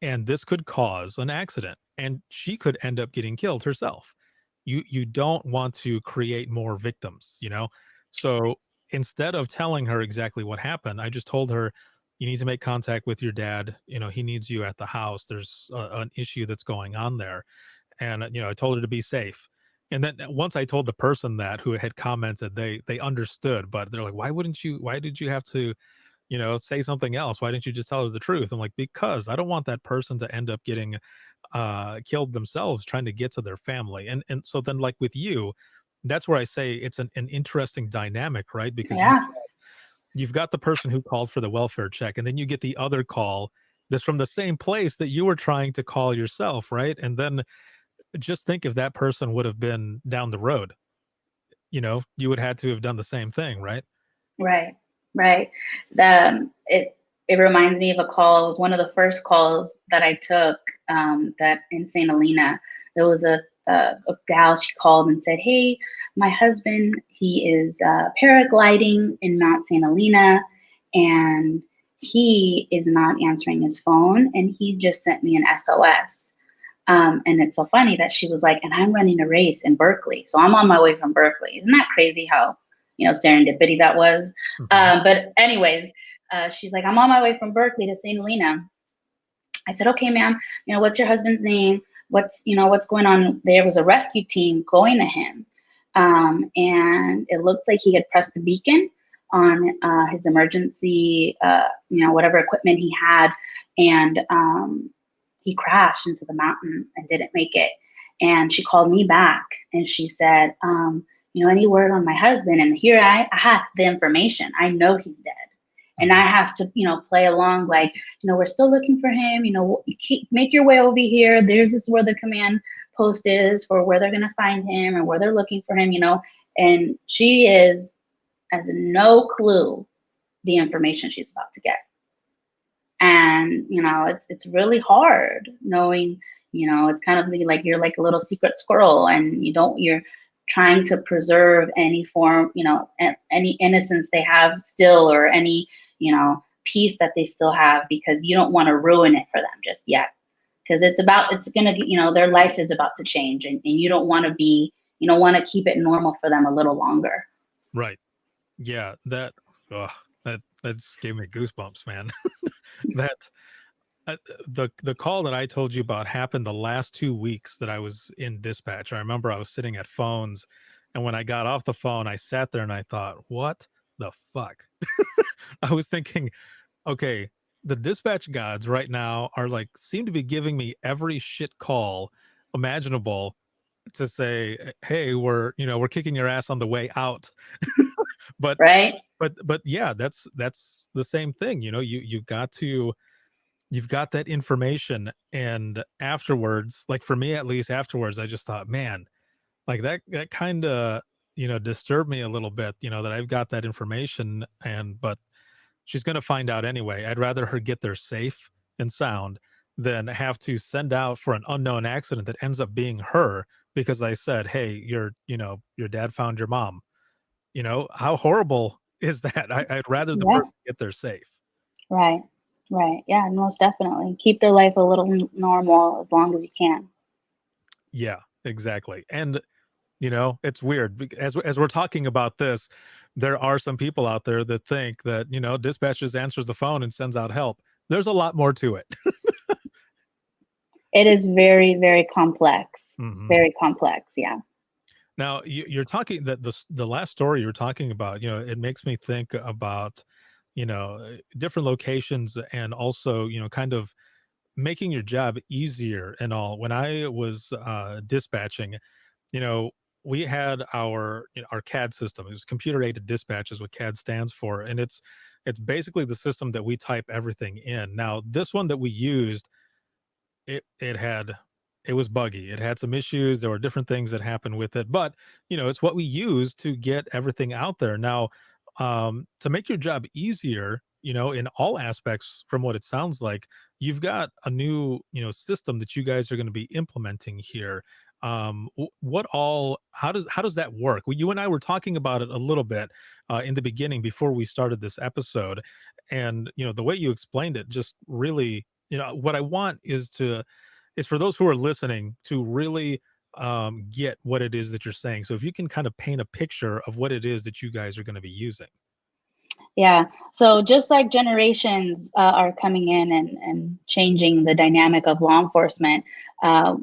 and this could cause an accident, and she could end up getting killed herself. You don't want to create more victims. So instead of telling her exactly what happened, I just told her, you need to make contact with your dad. He needs you at the house. There's an issue that's going on there. And I told her to be safe. And then once I told the person that, who had commented, they understood, but they're like, why did you have to say something else? Why didn't you just tell her the truth? I'm like, because I don't want that person to end up getting killed themselves trying to get to their family. And so then, like with you, that's where I say it's an interesting dynamic, right? Because Yeah. you've got the person who called for the welfare check, and then you get the other call that's from the same place that you were trying to call yourself, right? And then just think, if that person would have been down the road, you would had to have done the same thing, right? Right, right. It reminds me of a call. It was one of the first calls that I took, that in St. Helena. There was a gal. She called and said, "Hey, my husband, he is paragliding in Mount St. Helena, and he is not answering his phone, and he just sent me an SOS." And it's so funny that she was like, "And I'm running a race in Berkeley, so I'm on my way from Berkeley." Isn't that crazy how serendipity that was? Mhm. But anyways, she's like, "I'm on my way from Berkeley to St. Helena." I said, "Okay, ma'am. What's your husband's name? What's going on?" There was a rescue team going to him, and it looks like he had pressed the beacon on his emergency, whatever equipment he had, and he crashed into the mountain and didn't make it. And she called me back and she said, "Any word on my husband?" And here I have the information. I know he's dead. And I Mhm. have to, play along like, we're still looking for him. Make your way over here. This where the command post is for where they're going to find him and where they're looking for him. And she has no clue the information she's about to get. And it's really hard knowing, it's kind of like you're like a little secret squirrel, and you're trying to preserve any form, any innocence they have still, or any peace that they still have, because you don't want to ruin it for them just yet, because it's gonna, their life is about to change, and you don't want to keep it normal for them a little longer. Right. Yeah, ugh, that just gave me goosebumps, man. That the call that I told you about happened the last 2 weeks that I was in dispatch. I remember I was sitting at phones, and when I got off the phone, I sat there and I thought, "What the fuck?" I was thinking, "Okay, the dispatch gods right now are like seem to be giving me every shit call imaginable to say, hey, we're kicking your ass on the way out." But Right. but yeah, that's the same thing. You've got that information, and afterwards, like for me at least, afterwards I just thought, man, like that kind of disturbed me a little bit, that I've got that information, but she's going to find out anyway. I'd rather her get there safe and sound than have to send out for an unknown accident that ends up being her, because I said, hey, your dad found your mom. How horrible is that? I'd rather the Yeah. person get there safe. Right. Right. Yeah, most definitely. Keep their life a little normal as long as you can. Yeah, exactly. And it's weird as we're talking about this, there are some people out there that think that, dispatch just answers the phone and sends out help. There's a lot more to it. It is very, very complex. Mhm. Very complex. Yeah. Now, you're talking that the last story you're talking about, it makes me think about, different locations and also, kind of making your job easier and all. When I was dispatching, you know, we had our CAD system. It was computer aided dispatch is what CAD stands for, and it's basically the system that we type everything in. Now, this one that we used, it was buggy. It had some issues. There were different things that happened with it, but it's what we use to get everything out there. Now, to make your job easier, in all aspects, from what it sounds like, you've got a new, system that you guys are going to be implementing here. What all? How does that work? Well, you and I were talking about it a little bit in the beginning before we started this episode, and the way you explained it just really, what I want is for those who are listening to really get what it is that you're saying. So if you can kind of paint a picture of what it is that you guys are going to be using. Yeah. So just like generations are coming in and changing the dynamic of law enforcement,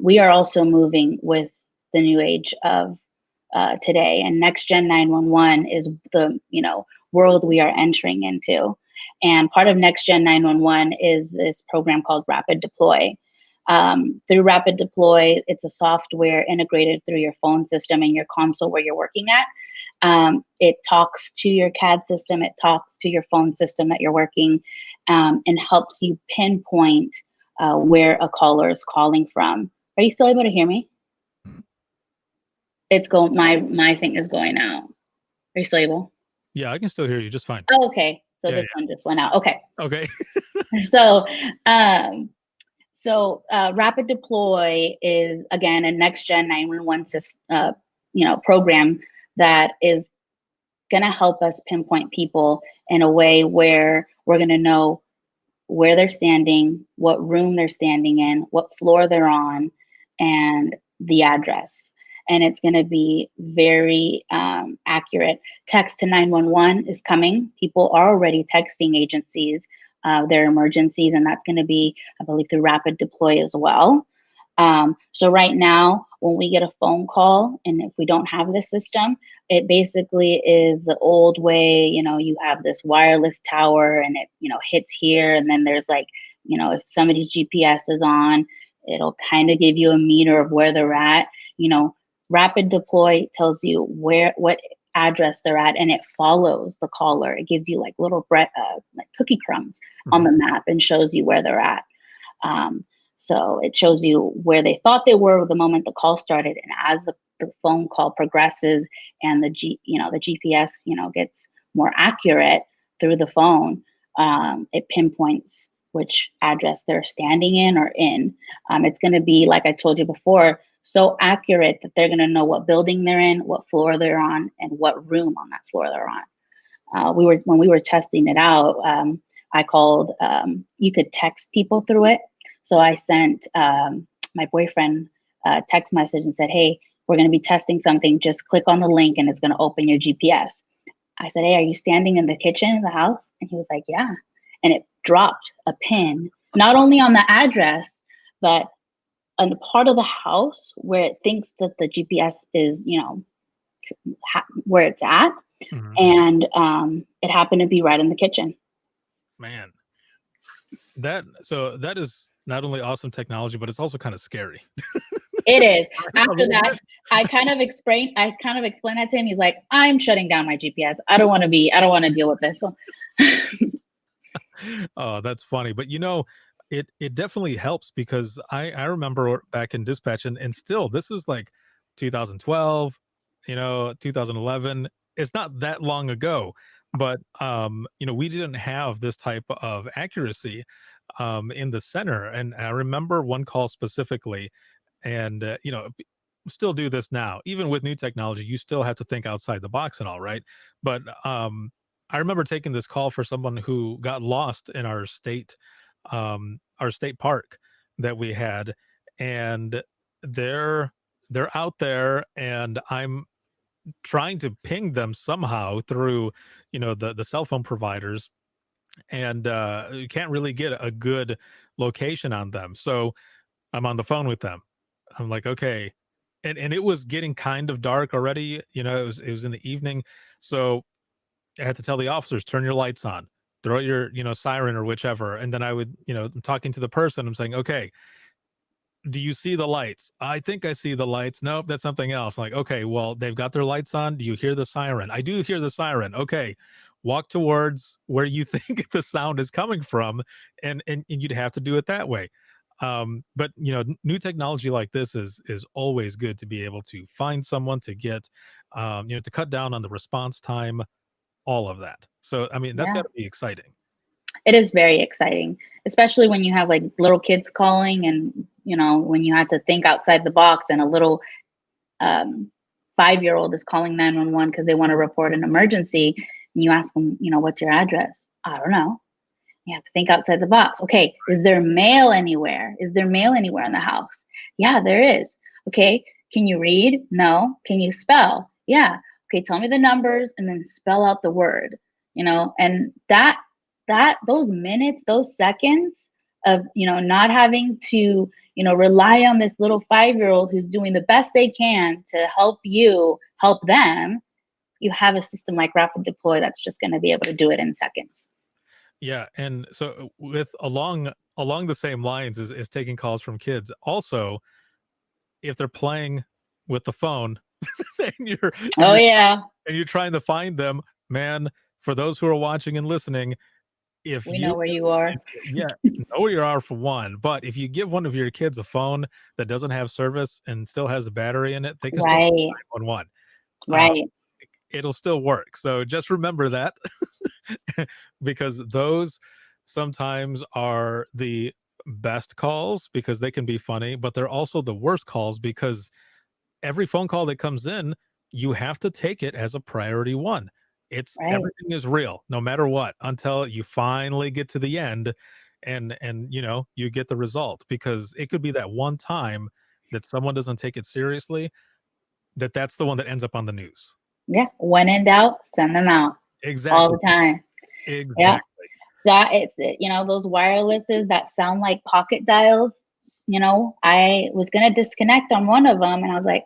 we are also moving with the new age of today. And Next Gen 911 is the world we are entering into. And part of Next Gen 911 is this program called Rapid Deploy. Through Rapid Deploy, it's a software integrated through your phone system and your console where you're working at. It talks to your CAD system, it talks to your phone system that you're working, and helps you pinpoint where a caller is calling from. Are you still able to hear me? It's going. My thing is going out. Are you still able? Yeah, I can still hear you just fine. Oh, okay. So Yeah, this one just went out. Okay. yeah. Okay. So, um, Rapid Deploy is again a Next Gen 911 program that is going to help us pinpoint people in a way where we're going to know where they're standing, what room they're standing in, what floor they're on, and the address. And it's going to be very accurate. Text to 911 is coming. People are already texting agencies their emergencies, and that's going to be, I believe, through Rapid Deploy as well. So right now, when we get a phone call, and if we don't have this system, it basically is the old way. You have this wireless tower, and it hits here, and then there's like, if somebody's GPS is on, it'll kind of give you a meter of where they're at. Rapid Deploy tells you what address they're at, and it follows the caller. It gives you like little bread, like cookie crumbs on the map, and shows you where they're at. So it shows you where they thought they were the moment the call started, and as the phone call progresses and the GPS gets more accurate through the phone, it pinpoints which address they're standing in or in. It's going to be, like I told you before, so accurate that they're going to know what building they're in, what floor they're on, and what room on that floor they're on. When we were testing it out, I called. You could text people through it. So I sent my boyfriend a text message and said, "Hey, we're going to be testing something. Just click on the link and it's going to open your GPS." I said, "Hey, are you standing in the kitchen in the house?" And he was like, "Yeah." And it dropped a pin, not only on the address, but on the part of the house where it thinks that the GPS is, where it's at. Mhm. And it happened to be right in the kitchen. Man, that is not only awesome technology, but it's also kind of scary. It is. A After little that, bit. I kind of explained that to him. He's like, "I'm shutting down my GPS. I don't want to deal with this." So, Oh, that's funny. But it definitely helps because I remember back in dispatch, and still this is like 2012, 2011. It's not that long ago, but we didn't have this type of accuracy in the center. And I remember one call specifically, and still do this now. Even with new technology, you still have to think outside the box and all, right? But I remember taking this call for someone who got lost in our state park that we had, and they're they're out there, and I'm trying to ping them somehow through, the cell phone providers, and you can't really get a good location on them. So I'm on the phone with them. I'm like, okay. And it was getting kind of dark already. It was in the evening. So I had to tell the officers, turn your lights on, throw your, siren or whichever. And then I would, I'm talking to the person, I'm saying, okay, do you see the lights? I think I see the lights. Nope, that's something else. Like, okay, well, they've got their lights on. Do you hear the siren? I do hear the siren. Okay, walk towards where you think the sound is coming from, and you'd have to do it that way. But new technology like this is always good to be able to find someone to get, to cut down on the response time, all of that. So, I mean, that's Yeah. got to be exciting. It is very exciting, especially when you have like little kids calling and, when you have to think outside the box and a little 5-year-old is calling 911 because they want to report an emergency. And you ask them, what's your address? I don't know. You have to think outside the box. Okay, is there mail anywhere? Is there mail anywhere in the house? Yeah, there is. Okay, can you read? No. Can you spell? Yeah. Okay, tell me the numbers and then spell out the word. And those minutes, those seconds of not having to rely on this little 5-year-old who's doing the best they can to help you help them. You have a system like Rapid Deploy that's just going to be able to do it in seconds. Yeah, and so with along the same lines is taking calls from kids. Also, if they're playing with the phone, and you're and Oh you're yeah, and you're trying to find them, man. For those who are watching and listening, if we you know where you are. yeah, know where you are for one, but if you give one of your kids a phone that doesn't have service and still has a battery in it, they can still call Right, 911. right, It'll still work. So just remember that, because those sometimes are the best calls because they can be funny, but they're also the worst calls because every phone call that comes in, you have to take it as a priority one. It's right. everything is real, no matter what, until you finally get to the end, and you get the result, because it could be that one time that someone doesn't take it seriously, that's the one that ends up on the news. Yeah. When in doubt, send them out all Exactly. the time. Yeah. Exactly. That it's those wirelesses that sound like pocket dials. I was gonna disconnect on one of them, and I was like,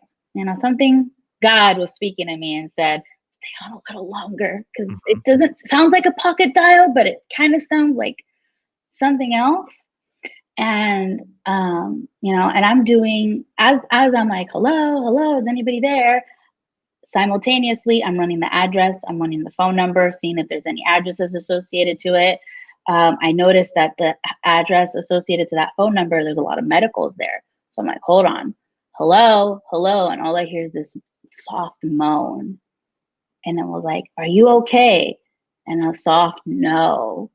something God was speaking to me and said, stay on a little longer because it Mhm. doesn't sound like a pocket dial, but it kind of sounds like something else. And and I'm doing as I'm like, hello, is anybody there? Simultaneously, I'm running the address, I'm running the phone number, seeing if there's any addresses associated to it. I noticed that the address associated to that phone number, there's a lot of medicals there. So I'm like, hold on, hello. And all I hear is this soft moan. And it was like, are you okay? And a soft no.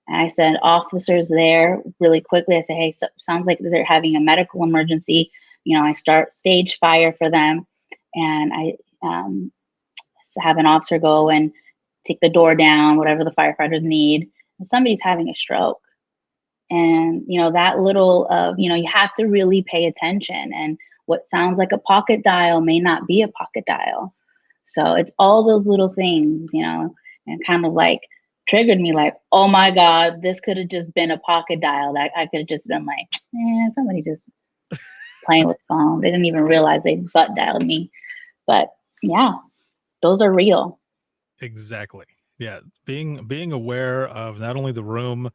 And I said, officers there really quickly. I said, hey, sounds like they're having a medical emergency. I start stage fire for them. And I have an officer go and take the door down, whatever the firefighters need. And somebody's having a stroke. And, that little of, you have to really pay attention. And what sounds like a pocket dial may not be a pocket dial. So it's all those little things, and kind of like triggered me like, oh my God, this could have just been a pocket dial. That I could have just been like, somebody just playing with the phone. They didn't even realize they butt dialed me. But yeah, those are real. Exactly. Yeah. Being aware of not only the room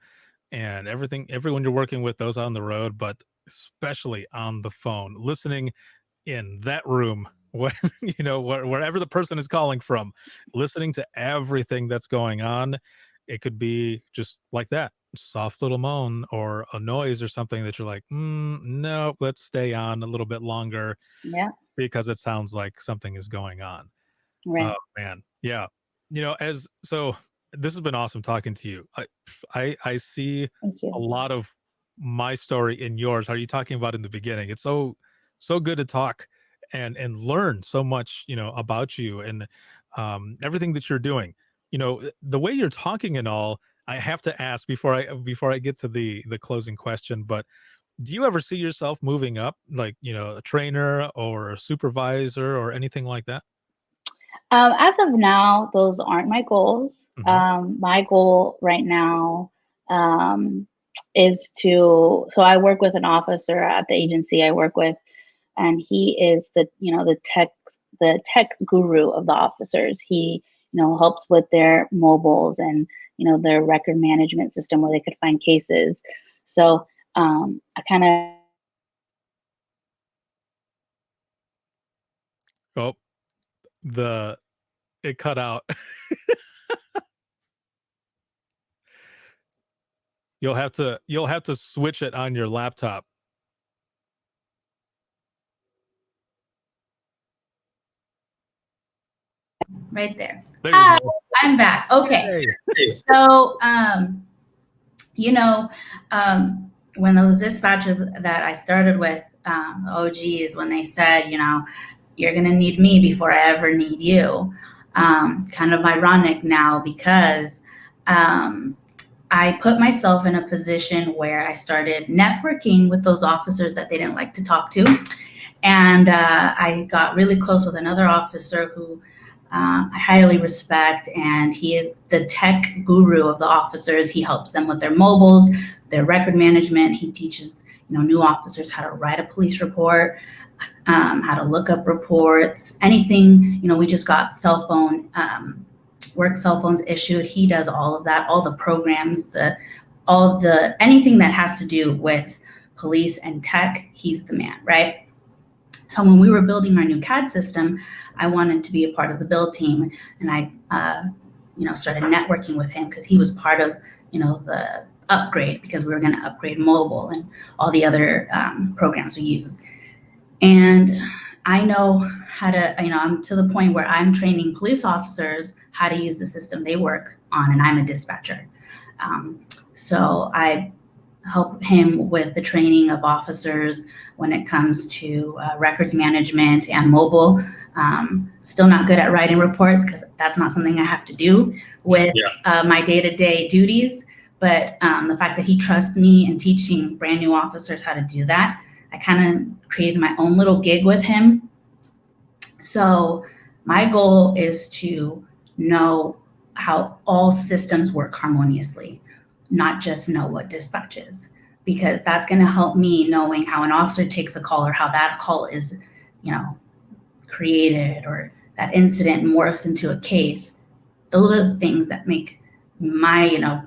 and everyone you're working with, those on the road, but especially on the phone, listening in that room when wherever the person is calling from, listening to everything that's going on. It could be just like that soft little moan or a noise or something that you're like, no, let's stay on a little bit longer Yeah, because it sounds like something is going on. Oh right. man, yeah. As so, this has been awesome talking to you. I see Thank a you. lot of my story in yours. How are you talking about in the beginning? It's so good to talk and learn so much, about you and everything that you're doing. the way you're talking and all, I have to ask before I get to the closing question, but do you ever see yourself moving up, like, a trainer or a supervisor or anything like that? As of now, those aren't my goals. My goal right now is to, so I work with an officer at the agency I work with, and he is the tech guru of the officers. He, helps with their mobiles and, their record management system where they could find cases. So I kind of, Oh, it cut out. You'll have to switch it on your laptop. Right there. There you Hi, go. I'm back. Okay. Hey. So, when those dispatchers that I started with, OGs, when they said, you're going to need me before I ever need you, kind of ironic now because I put myself in a position where I started networking with those officers that they didn't like to talk to. And I got really close with another officer who I highly respect, and he is the tech guru of the officers. He helps them with their mobiles, their record management. He teaches new officers how to write a police report, how to look up reports, anything. We just got work cell phones issued. He does all of that, all the programs, anything that has to do with police and tech. He's the man, right? So when we were building our new CAD system, I wanted to be a part of the build team, and I, started networking with him because he was part of, the upgrade, because we were going to upgrade mobile and all the other programs we use. And I know how to, I'm to the point where I'm training police officers how to use the system they work on, and I'm a dispatcher. So I help him with the training of officers when it comes to records management and mobile. Still not good at writing reports because that's not something I have to do with my day-to-day duties. But the fact that he trusts me in teaching brand new officers how to do that, I kind of created my own little gig with him. So my goal is to know how all systems work harmoniously, not just know what dispatch is, because that's going to help me knowing how an officer takes a call or how that call is, created, or that incident morphs into a case. Those are the things that make my,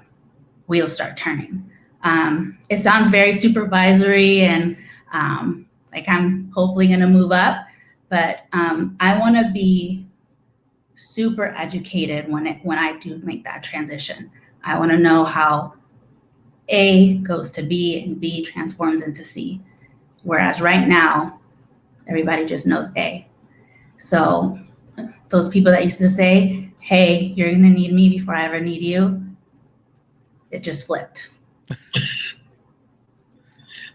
wheels start turning. It sounds very supervisory and like I'm hopefully going to move up, but I want to be super educated when I do make that transition. I want to know how A goes to B and B transforms into C. Whereas right now, everybody just knows A. So those people that used to say, hey, you're going to need me before I ever need you, it just flipped.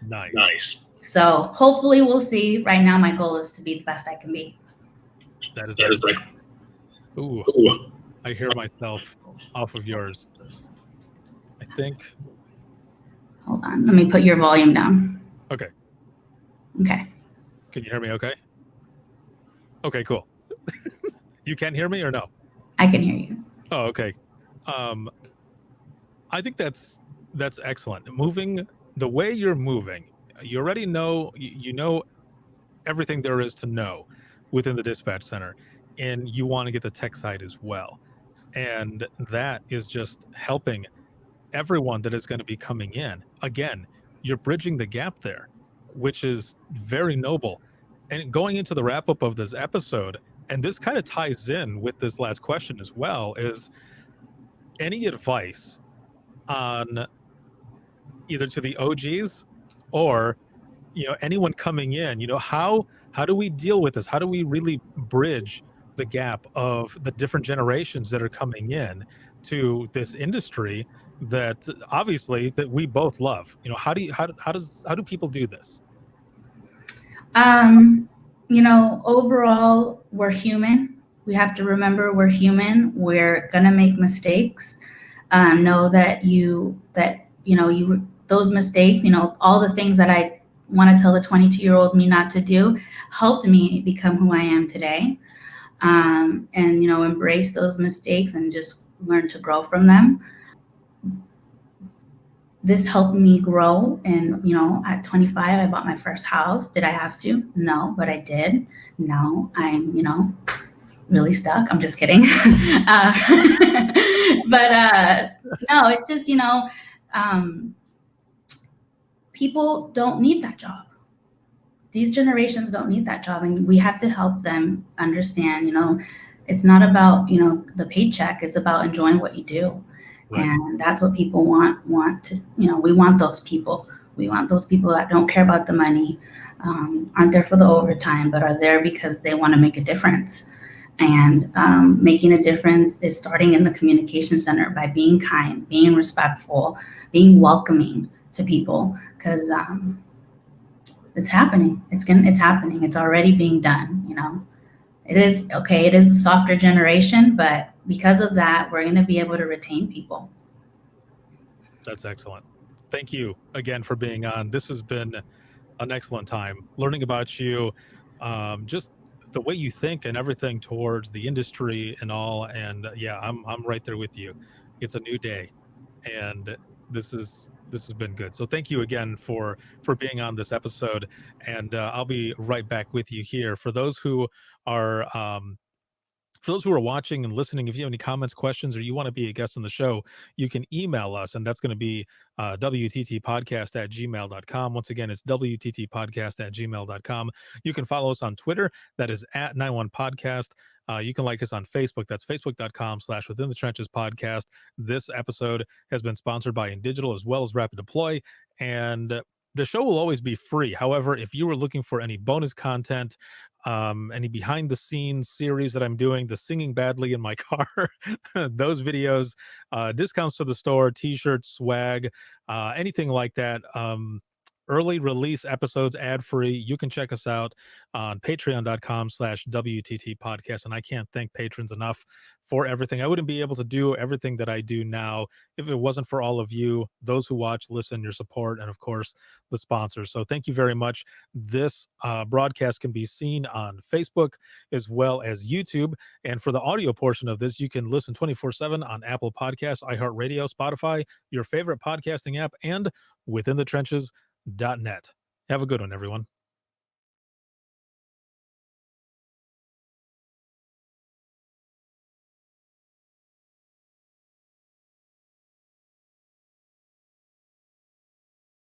Nice. So hopefully we'll see. Right now, my goal is to be the best I can be. That is like, ooh, I hear myself off of yours. I think. Hold on. Let me put your volume down. Okay. Okay. Can you hear me okay? Okay, cool. You can hear me or no? I can hear you. Oh, okay. I think that's excellent. Moving the way you're moving, you already know, you know everything there is to know within the dispatch center, and you want to get the tech side as well. And that is just helping everyone that is going to be coming in. Again, you're bridging the gap there, which is very noble. And going into the wrap up of this episode, and this kind of ties in with this last question as well, is any advice on either to the OGs or anyone coming in, how do we deal with this? How do we really bridge the gap of the different generations that are coming in to this industry that obviously that we both love? How do people do this? Overall, we're human. We have to remember we're human. We're gonna make mistakes. Know that those mistakes, all the things that I want to tell the 22-year-old me not to do, helped me become who I am today. And embrace those mistakes and just learn to grow from them. This helped me grow. And at 25, I bought my first house. Did I have to? No, but I did. Now I'm really stuck. I'm just kidding. But no, it's just people don't need that job. These generations don't need that job, and we have to help them understand, it's not about, the paycheck. It's about enjoying what you do. Right. And that's what people want to, we want those people. We want those people that don't care about the money, aren't there for the overtime, but are there because they want to make a difference. And making a difference is starting in the communication center by being kind, being respectful, being welcoming to people, because it's happening. It's happening. It's already being done. It is okay. It is a softer generation, but because of that, we're going to be able to retain people. That's excellent. Thank you again for being on. This has been an excellent time learning about you, just the way you think and everything towards the industry and all. And yeah, I'm right there with you. It's a new day, and this has been good. So thank you again for being on this episode, and I'll be right back with you here. For those who are watching and listening, if you have any comments, questions, or you want to be a guest on the show, you can email us, and that's going to be wttpodcast@gmail.com. Once again, it's wttpodcast@gmail.com. You can follow us on Twitter. That is @91podcast. You can like us on Facebook. That's facebook.com/Within the Trenches podcast. This episode has been sponsored by InDigital as well as Rapid Deploy. And the show will always be free. However, if you were looking for any bonus content, any behind the scenes series that I'm doing, the singing badly in my car, those videos, discounts to the store, t-shirts, swag, anything like that, early release episodes, ad free, you can check us out on patreon.com/WTT podcast. And I can't thank patrons enough for everything. I wouldn't be able to do everything that I do now if it wasn't for all of you, those who watch, listen, your support, and of course the sponsors. So thank you very much. This broadcast can be seen on Facebook as well as YouTube. And for the audio portion of this, you can listen 24/7 on Apple Podcasts, iHeartRadio, Spotify, your favorite podcasting app, and withinthetrenches.net. Have a good one, everyone.